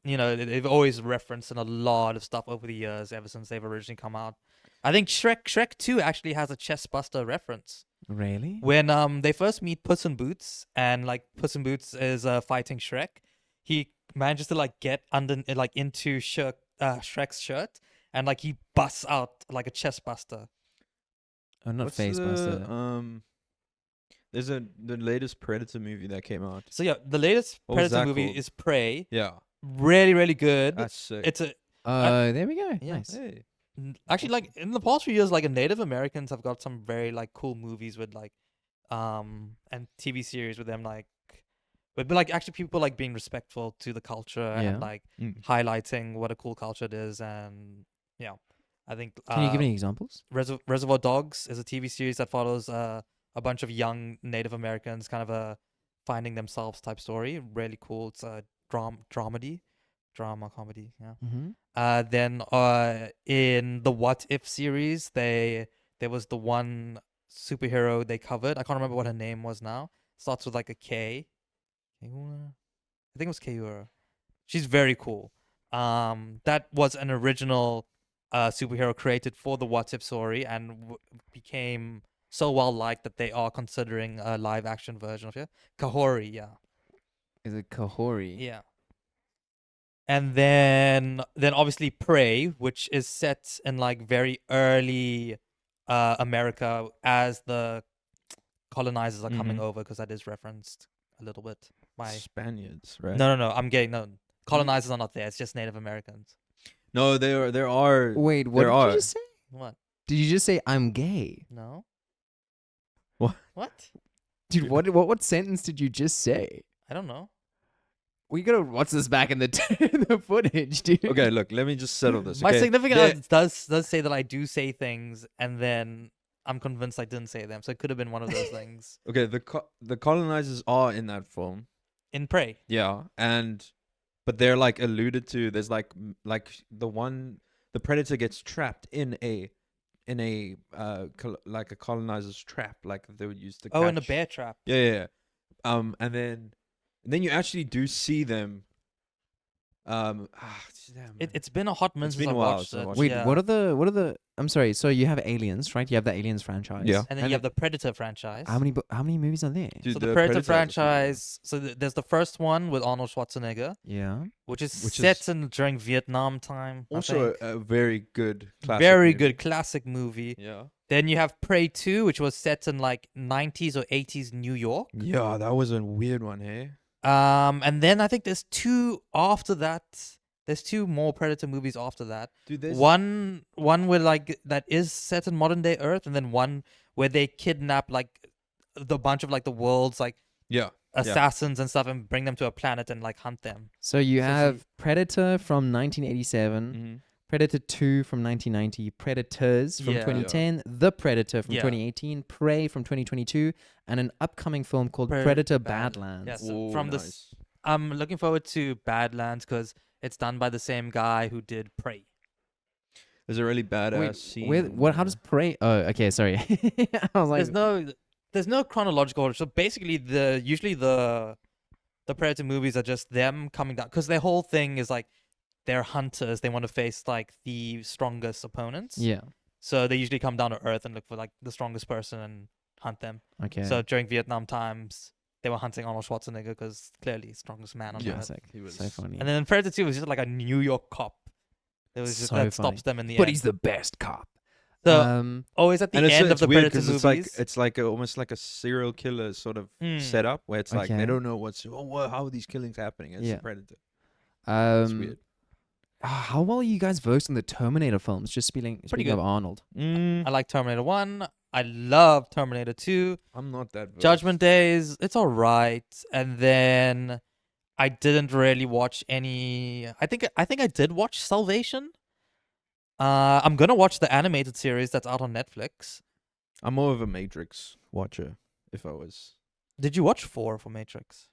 they've always referenced in a lot of stuff over the years, ever since they've originally come out. I think Shrek 2 actually has a chest buster reference Really? when they first meet Puss in Boots, and like Puss in Boots is fighting Shrek. He manages to like get into Shrek's shirt, and like he busts out like a chest buster. Oh, not What's face buster. There's the latest Predator movie that came out. So yeah, the latest What was Predator that movie called? is Prey. Yeah, Really, really good. that's sick. It's a There we go. yeah. Nice. Hey. actually like in the past few years, like Native Americans have got some very like cool movies with like and TV series with them but like actually people like being respectful to the culture Yeah. and like Mm. highlighting what a cool culture it is. And yeah, I think Can you give any examples? Reservoir Dogs is a TV series that follows a bunch of young Native Americans, kind of a finding themselves type story. Really cool. It's a drama comedy. Yeah. Mm-hmm. Then in the What If series, there was the one superhero they covered. I can't remember what her name was now. Starts with like a K. Keura? I think it was Keura. She's very cool. That was an original superhero created for the What If story, and became so well liked that they are considering a live action version of it. Kahori, yeah. Is it Kahori? Yeah. And then obviously Prey, which is set in like very early America as the colonizers are coming Mhm. over, because that is referenced a little bit by Spaniards, right? no, I'm getting no colonizers are not there. It's just Native Americans. No, there are. Wait, what There did are. you just say? What? Did you just say I'm gay? No. What? What? Dude, what sentence did you just say? I don't know. We gotta watch this back in the the footage, dude. Okay, look, let me just settle this. My okay? significant There- other does say that I do say things, and then I'm convinced I didn't say them. So it could have been one of those things. Okay, the colonizers are in that film. In Prey. Yeah, but they're like alluded to. There's like the predator gets trapped in a like a colonizer's trap, like they would use to. Oh, in a catch- bear trap. Yeah. And then you actually do see them. Damn, It's been a hot minute It's since been I a while watched since I it. watched Wait, yeah. what are the? I'm sorry. So you have Aliens, right? You have the Aliens franchise. Yeah. And then you have the Predator franchise. How many movies are there? Dude, So the the Predator Predator has a few, yeah. franchise. So there's the first one with Arnold Schwarzenegger, Yeah. which is Which set is during Vietnam time. I Also, think. a very good classic. Very movie. good classic movie. Yeah. Then you have Prey 2, which was set in like 90s or 80s New York. Yeah, that was a weird one, hey. And then I think there's two after that. There's two more Predator movies after that. Dude, there's One where like that is set in modern day Earth, and then one where they kidnap like the bunch of like the world's like yeah. assassins and stuff, and bring them to a planet and like hunt them. So you So have Predator from 1987, Mm-hmm. Predator 2 from 1990, Predators from Yeah. 2010, The Predator from Yeah. 2018, Prey from 2022, and an upcoming film called Pre- Predator Bad- Badlands. Yes. So from this- I'm looking forward to Badlands because it's done by the same guy who did Prey. There's a really badass Wait, scene. where, what? How does Prey? Oh, okay, sorry. I was like, There's no chronological order. So basically, usually the Predator movies are just them coming down, because their whole thing is like they're hunters. They want to face like the strongest opponents. yeah, So they usually come down to Earth and look for like the strongest person and hunt them. okay. So during Vietnam times, they were hunting Arnold Schwarzenegger because clearly strongest man on Yeah. Earth. Classic. He was- So funny. And then Predator 2 was just like a New York cop. It was just So that funny. stops them in the but end. he's the best cop. So always at the And end of the Predator because movies. it's like almost like a serial killer sort of Mm. setup where it's like Okay. they don't know how are these killings happening. It's Yeah. a predator. It's Um, weird. How well are you guys versed in the Terminator films? Just speaking Pretty of good. Arnold. I like Terminator 1. I love Terminator 2. I'm not that versed. Judgment Days, it's all right. And then I didn't really watch any. I think I did watch Salvation. I'm gonna watch the animated series that's out on Netflix. I'm more of a Matrix watcher. If I was. Did you watch 4 for Matrix?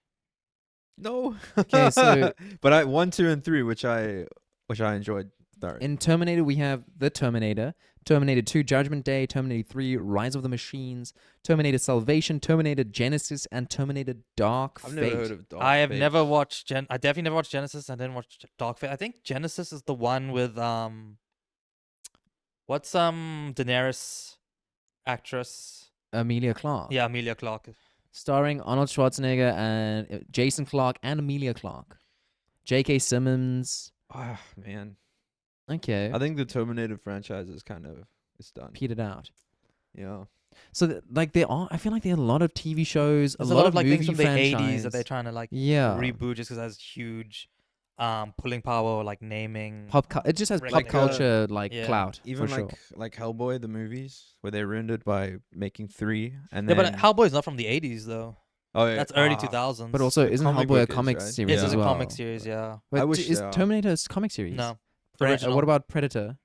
No. Okay, so but I 1, 2, and 3, which I enjoyed. Thoroughly. in Terminator, we have The Terminator, Terminator 2, Judgment Day, Terminator 3, Rise of the Machines, Terminator Salvation, Terminator Genesis, and Terminator Dark I've Fate. never heard of Dark I have Fate. never watched I definitely never watched Genesis. I didn't watch Dark Fate. I think Genesis is the one with what's Daenerys actress? Amelia Clarke. Yeah, Amelia Clarke. Starring Arnold Schwarzenegger and Jason Clarke and Amelia Clarke. J.K. Simmons. Ah, man. Okay. I think the Terminator franchise is it's done. Petered out. Yeah. So, I feel like there are a lot of TV shows, There's a lot of like movie things from the 80s franchise. that they're trying to like Yeah. reboot just because it has huge pulling power or like naming. It just has pop Like, culture yeah. clout. Even for sure. like Hellboy the movies where they ruined it by making 3 and Yeah, then but Hellboy's not from the 80s though. oh yeah, That's early 2000s. But also, The isn't comic Hellboy a book is, comic right? series Yes, as it's a well? comic series, yeah. Wait, I wish is they are. Terminator a comic series? No. What about Predator?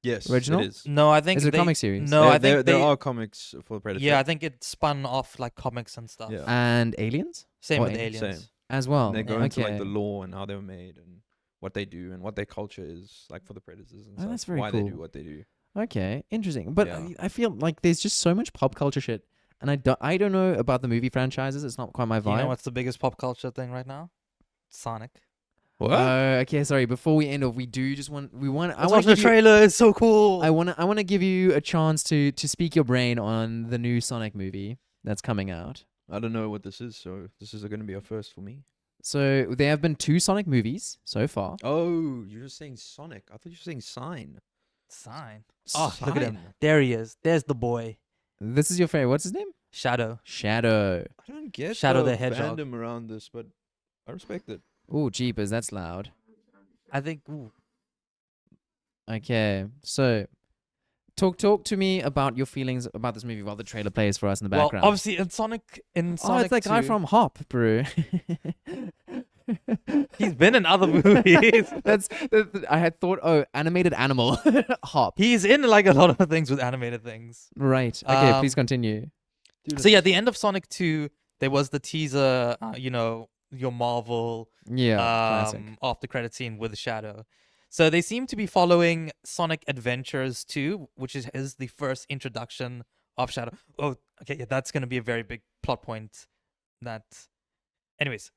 yes, original? it is. No, I think Is it a they- comic series? No, I think there they, are comics for Predator. yeah, I think it spun off like comics and stuff. Yeah. And Aliens Same Or with Aliens. Aliens. Same. as well. And they go Yeah. into like Okay. the lore and how they were made and what they do and what their culture is like for the predators and Oh, stuff. that's very why they cool. do what they do. Okay, interesting. But Yeah. I feel like there's just so much pop culture shit, and I don't know about the movie franchises. It's not quite my You vibe. know what's the biggest pop culture thing right now? Sonic. What? Okay, sorry. Before we end off, I Let's want watch the to trailer. It's so cool. I want to give you a chance to speak your brain on the new Sonic movie that's coming out. I don't know what this is, so this is going to be a first for me. So there have been 2 Sonic movies so far. Oh, you're just saying Sonic. I thought you were saying Sign. Sign. Oh, look at him. Sign. There he is. There's the boy. This is your favorite. What's his name? Shadow. Shadow. I don't get Shadow the the Hedgehog. fandom around this, but I respect it. Oh, jeepers, that's loud. I think. Ooh. Okay, so talk to me about your feelings about this movie while the trailer plays for us in the Well, background. obviously in Sonic. Oh, Sonic it's that guy 2, from Hop, bro. He's been in other movies. I had thought, animated animal, Hop. He's in like a lot of things with animated things. Right. Okay, Um, please continue. Dude, So yeah, at the end of Sonic 2, there was the teaser. Your Marvel. Yeah, classic. After credit scene with Shadow. So they seem to be following Sonic Adventures 2, which is the first introduction of Shadow. Oh, okay, yeah, that's gonna be a very big plot point. Anyways,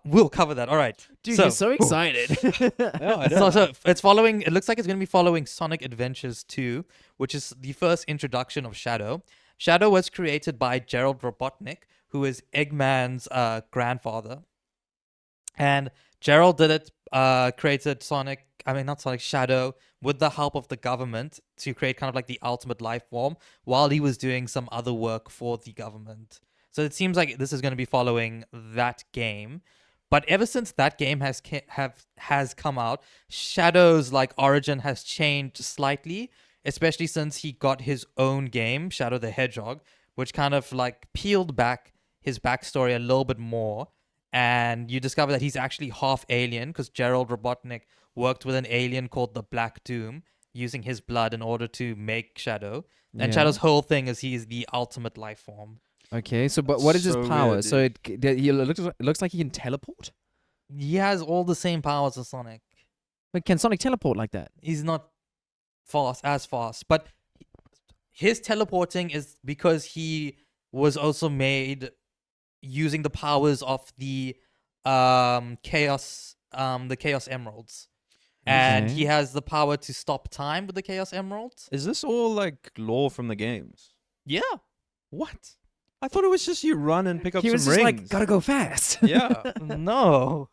we'll cover that. All right, Dude, so, you're so excited. I so it's following. It looks like it's gonna be following Sonic Adventures 2, which is the first introduction of Shadow. Shadow was created by Gerald Robotnik, who is Eggman's grandfather. And Gerald created Shadow with the help of the government to create kind of like the ultimate life form while he was doing some other work for the government. So it seems like this is going to be following that game. But ever since that game has come out, Shadow's like origin has changed slightly, especially since he got his own game, Shadow the Hedgehog, which kind of like peeled back his backstory a little bit more. And you discover that he's actually half alien because Gerald Robotnik worked with an alien called the Black Doom using his blood in order to make Shadow. And Yeah. Shadow's whole thing is he's the ultimate life form. Okay, so but what is his So power? weird, So he looks like he can teleport. He has all the same powers as Sonic. But can Sonic teleport like that? He's not as fast, but his teleporting is because he was also made using the powers of the chaos emeralds, and Okay. he has the power to stop time with the chaos emeralds. Is this all like lore from the games? Yeah, What? I thought it was just you run and pick up He was some just rings. like, gotta go fast. Yeah. no.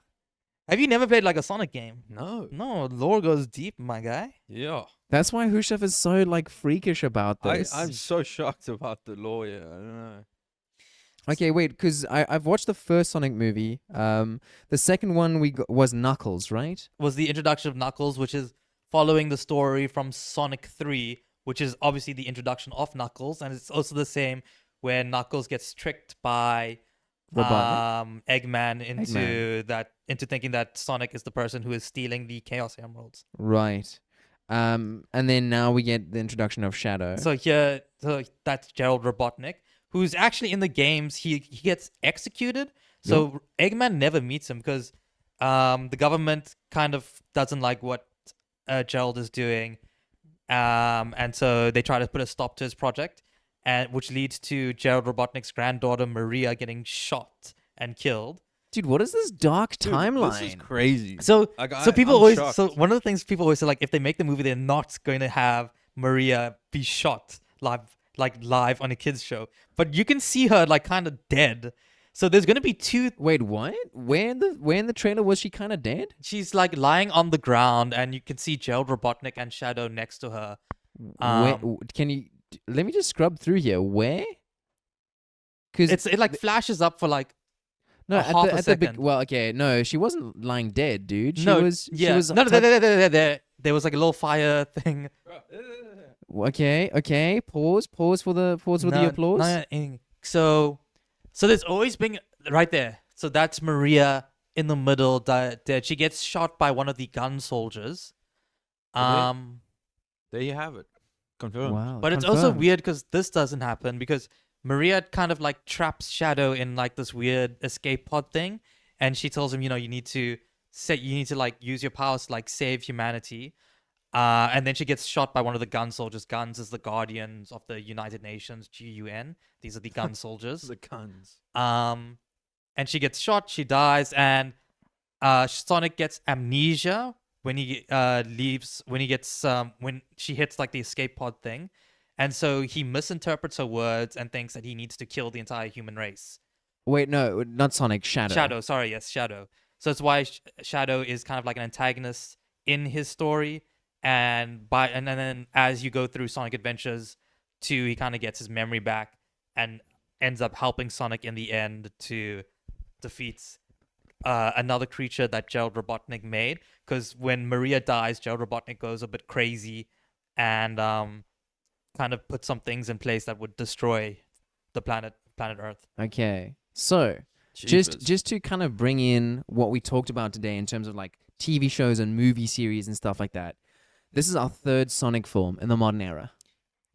Have you never played like a Sonic game? No. No, lore goes deep, my guy. Yeah. That's why Hushav is so like freakish about this. I'm so shocked about the lore. Yeah. I don't know. Okay, wait, because I've watched the first Sonic movie. The second one was Knuckles, right? Was the introduction of Knuckles, which is following the story from Sonic 3, which is obviously the introduction of Knuckles, and it's also the same where Knuckles gets tricked by Robotnik? Eggman into thinking that Sonic is the person who is stealing the Chaos Emeralds. Right. And then now we get the introduction of Shadow. So that's Gerald Robotnik, who's actually in the games. He gets executed. So Eggman never meets him because the government kind of doesn't like what Gerald is doing, and so they try to put a stop to his project, and which leads to Gerald Robotnik's granddaughter Maria getting shot and killed. Dude, what is this dark Dude, timeline? This is crazy. So people I'm always shocked. so one of the things people always say, like, if they make the movie, they're not going to have Maria be shot live on a kids show, but you can see her like kind of dead. So there's going to be two. Wait, what? Where in the trailer was she kind of dead? She's like lying on the ground, and you can see Gerald Robotnik and Shadow next to her. Can you let me just scrub through here? Where? Because It like flashes up for like no, a half a at the second. well, okay, no, she wasn't lying dead, dude. She no, was. yeah, She was no, there was like a little fire thing. Okay. Pause for the applause. So there's always been right there. So that's Maria in the middle. Dead. She gets shot by one of the gun soldiers. There you have it. Confirmed. Wow. But it's also confirmed. weird because this doesn't happen because Maria kind of like traps Shadow in like this weird escape pod thing, and she tells him, you need to like use your powers to like save humanity. And then she gets shot by one of the gun soldiers. Guns is the guardians of the United Nations, GUN. These are the gun soldiers. The guns. And she gets shot. She dies, and Sonic gets amnesia when he leaves. When she hits like the escape pod thing, and so he misinterprets her words and thinks that he needs to kill the entire human race. Wait, no, not Sonic. Shadow. Shadow. Sorry, yes, Shadow. So it's why Shadow is kind of like an antagonist in his story. And then as you go through Sonic Adventures 2, he kind of gets his memory back and ends up helping Sonic in the end to defeat another creature that Gerald Robotnik made. Because when Maria dies, Gerald Robotnik goes a bit crazy and kind of put some things in place that would destroy the planet Earth. Okay, so just to kind of bring in what we talked about today in terms of like TV shows and movie series and stuff like that. This is our third Sonic film in the modern era.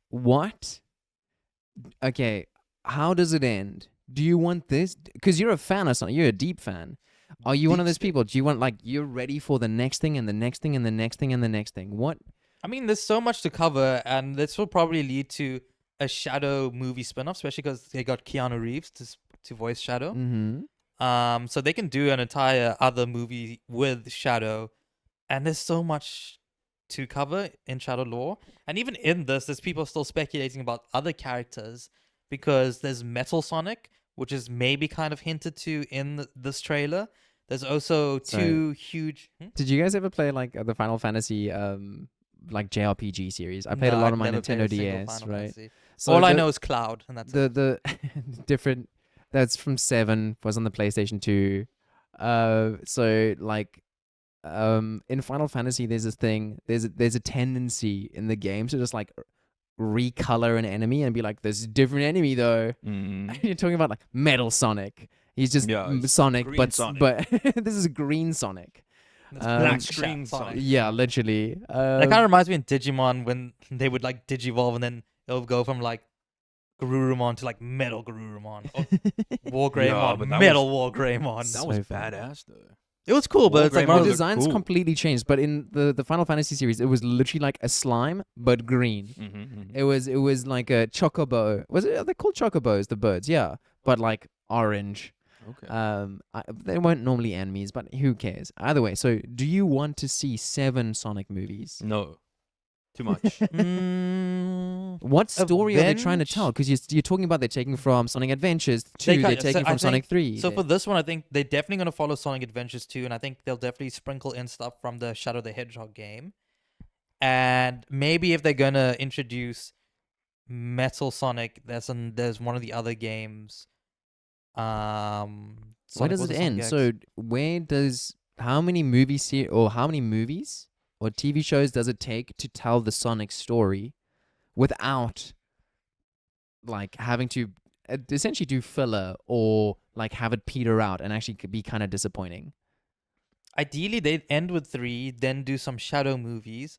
What? Okay, how does it end? Do you want this? Because you're a fan of Sonic. You're a deep fan. Are you one of those people? Do you want like you're ready for the next thing and the next thing and the next thing and the next thing? What? I mean, there's so much to cover, and this will probably lead to a Shadow movie spin-off, especially because they got Keanu Reeves to voice Shadow. Mm-hmm. So they can do an entire other movie with Shadow, and there's so much to cover in Shadow lore. And even in this, there's people still speculating about other characters because there's Metal Sonic, which is maybe kind of hinted to in this trailer. There's also two huge. Did you guys ever play like the Final Fantasy like JRPG series? I played a lot on my Nintendo DS, right? So all I know is Cloud, and that's the different. That's from 7. Was on the PlayStation 2. So like. In Final Fantasy, there's this thing. There's a tendency in the game to just like recolor an enemy and be like, "There's a different enemy though." Mm. You're talking about like Metal Sonic. He's just Sonic, green but Sonic. but this is green Sonic. Black Screen Sonic. Yeah, literally. That kind of reminds me of Digimon when they would like digivolve and then it'll go from like Garurumon to like Metal Garurumon, or War Greymon, but that Metal War Greymon. So That was fun. badass though. It was cool, but War it's like Greymon one The of was the, designs cool. completely changed, but in the Final Fantasy series, it was literally like a slime but green. Mm-hmm, It was like a chocobo. Was it? Are they called chocobos? The birds, yeah, but like orange. Okay. They weren't normally enemies, but who cares? Either way, so do you want to see 7 Sonic movies? No. Too much. What story are they trying to Avenge? tell? Because you're talking about they're taking from Sonic Adventures 2, they're so taking I from Sonic think- 3. So for this one, I think they're definitely going to follow Sonic Adventures 2, and I think they'll definitely sprinkle in stuff from the Shadow the Hedgehog game. And maybe if they're going to introduce Metal Sonic, there's one of the other games Where does was it a Sonic end? X. So how many movies or TV shows does it take to tell the Sonic story without like having to essentially do filler or like have it peter out and actually could be kind of disappointing? Ideally, they'd end with 3, then do some shadow movies,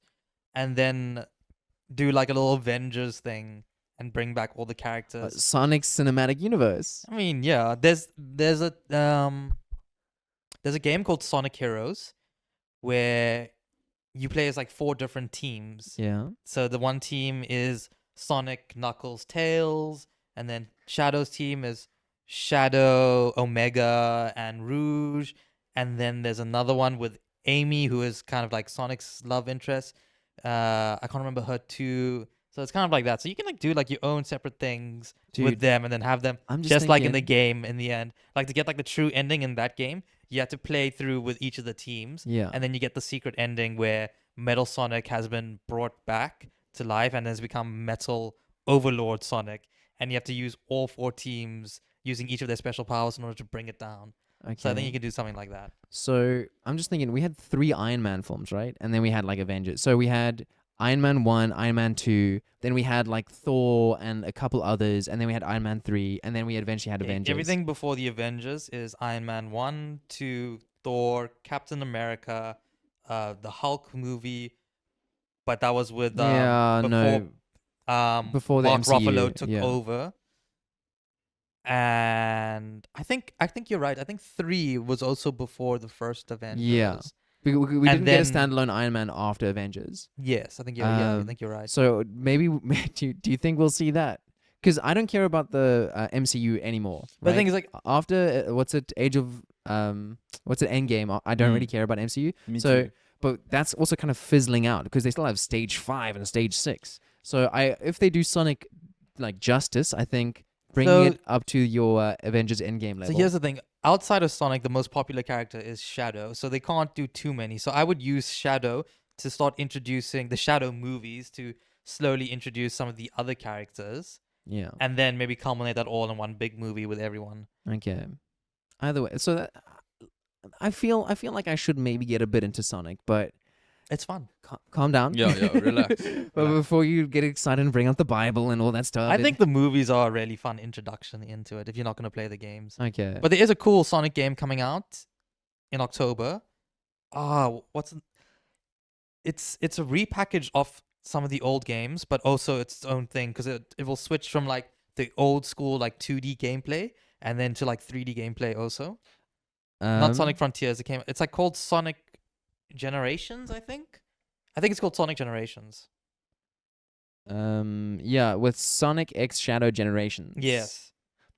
and then do like a little Avengers thing and bring back all the characters. Sonic Cinematic Universe. I mean, yeah, there's a game called Sonic Heroes where you play as like 4 different teams. Yeah. So the one team is Sonic, Knuckles, Tails, and then Shadow's team is Shadow, Omega, and Rouge. And then there's another one with Amy, who is kind of like Sonic's love interest. I can't remember her too. So it's kind of like that. So you can like do like your own separate things with Dude, them and then have them I'm just like in the thinking- game in the end. Like to get like the true ending in that game, you have to play through with each of the teams. Yeah. And then you get the secret ending where Metal Sonic has been brought back to life and has become Metal Overlord Sonic. And you have to use all 4 teams using each of their special powers in order to bring it down. Okay. So I think you can do something like that. So I'm just thinking, we had 3 Iron Man films, right? And then we had like Avengers. So we had Iron Man 1, Iron Man 2, then we had like Thor and a couple others, and then we had Iron Man 3, and then we eventually had Avengers. Everything before the Avengers is Iron Man 1, 2, Thor, Captain America, the Hulk movie, but that was with before the Mark MCU, Ruffalo took yeah. over. And I think you're right. I think 3 was also before the first Avengers. Yeah. We And didn't get a then- standalone Iron Man after Avengers. Yes, I think I Um, think you're right. So maybe do you think we'll see that? Because I don't care about the MCU anymore. But the right? thing is, like, after Endgame, I don't really care about MCU. Me So, too. but that's also kind of fizzling out because they still have Stage 5 and Stage 6. So if they do Sonic like justice, I think bringing So- it up to your Avengers Endgame level. So here's the thing. Outside of Sonic, the most popular character is Shadow. So they can't do too many. So I would use Shadow to start introducing the Shadow movies to slowly introduce some of the other characters. Yeah. And then maybe culminate that all in one big movie with everyone. Okay. Either way, so that, I feel like I should maybe get a bit into Sonic, but It's fun. calm down. Yeah, relax. But Relax. before you get excited and bring up the Bible and all that stuff, I think the movies are a really fun introduction into it if you're not going to play the games. Okay. But there is a cool Sonic game coming out in October. It's a repackage of some of the old games, but also its own thing because it will switch from like the old school like 2D gameplay and then to like 3D gameplay also. Not Sonic Frontiers. It's like called Sonic Generations, I think. I think it's called Sonic Generations. Yeah, with Sonic X Shadow Generations. Yes.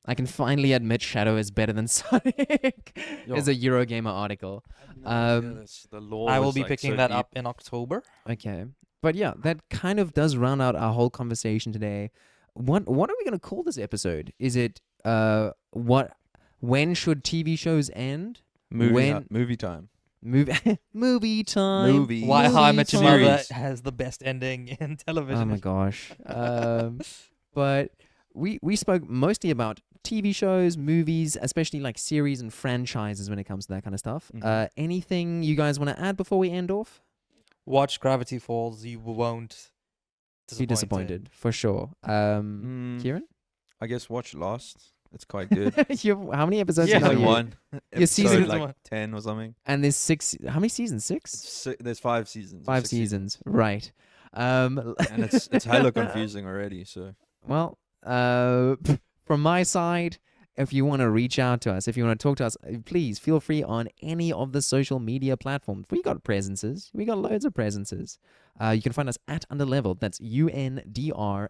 I can finally admit Shadow is better than Sonic. There's a Eurogamer article. The lore I will was, be like, picking so that deep. up in October. Okay. But yeah, that kind of does round out our whole conversation today. What are we gonna call this episode? Is it when should TV shows end? Movie time. Movie time. Movie. Why How I Met Your Mother Series. has the best ending in television. Oh my gosh. But we spoke mostly about TV shows, movies, especially like series and franchises when it comes to that kind of stuff. Mhm. Anything you guys want to add before we end off? Watch Gravity Falls. You won't Be disappointed for sure. Kieran, I guess watch Lost. It's quite good. How many episodes? Yeah. now Season you- 1. Your Episode, season- like one. 10 or something. And there's 6. How many seasons? 6? There's 5 seasons. or 5 6 seasons. Right. And it's hella confusing already. So Well, from my side, if you want to reach out to us, if you want to talk to us, please feel free on any of the social media platforms. We got presences. We got loads of presences. You can find us at Underleveled. That's UNDRLEVELED.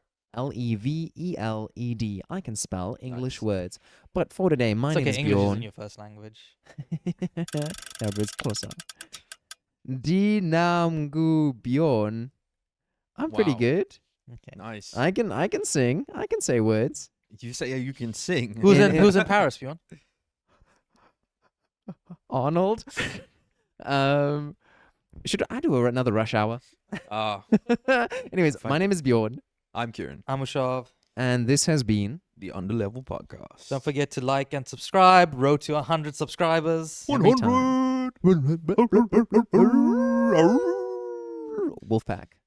I can spell English Nice. words. But for today, my It's name okay. is English Bjorn. isn't your first language. Yeah, but it's closer. Dinamgu Bjorn. I'm pretty Wow. good. Okay. nice. I can sing. I can say words. You say you can sing. Who's in Paris, Bjorn? Arnold. Should I do another rush hour? Ah, Anyways, Fine. my name is Bjorn, I'm Kieran. I'm Hushav. and this has been The Underleveled Podcast. Don't forget to like and subscribe. Road to 100 subscribers. Every time. Wolfpack.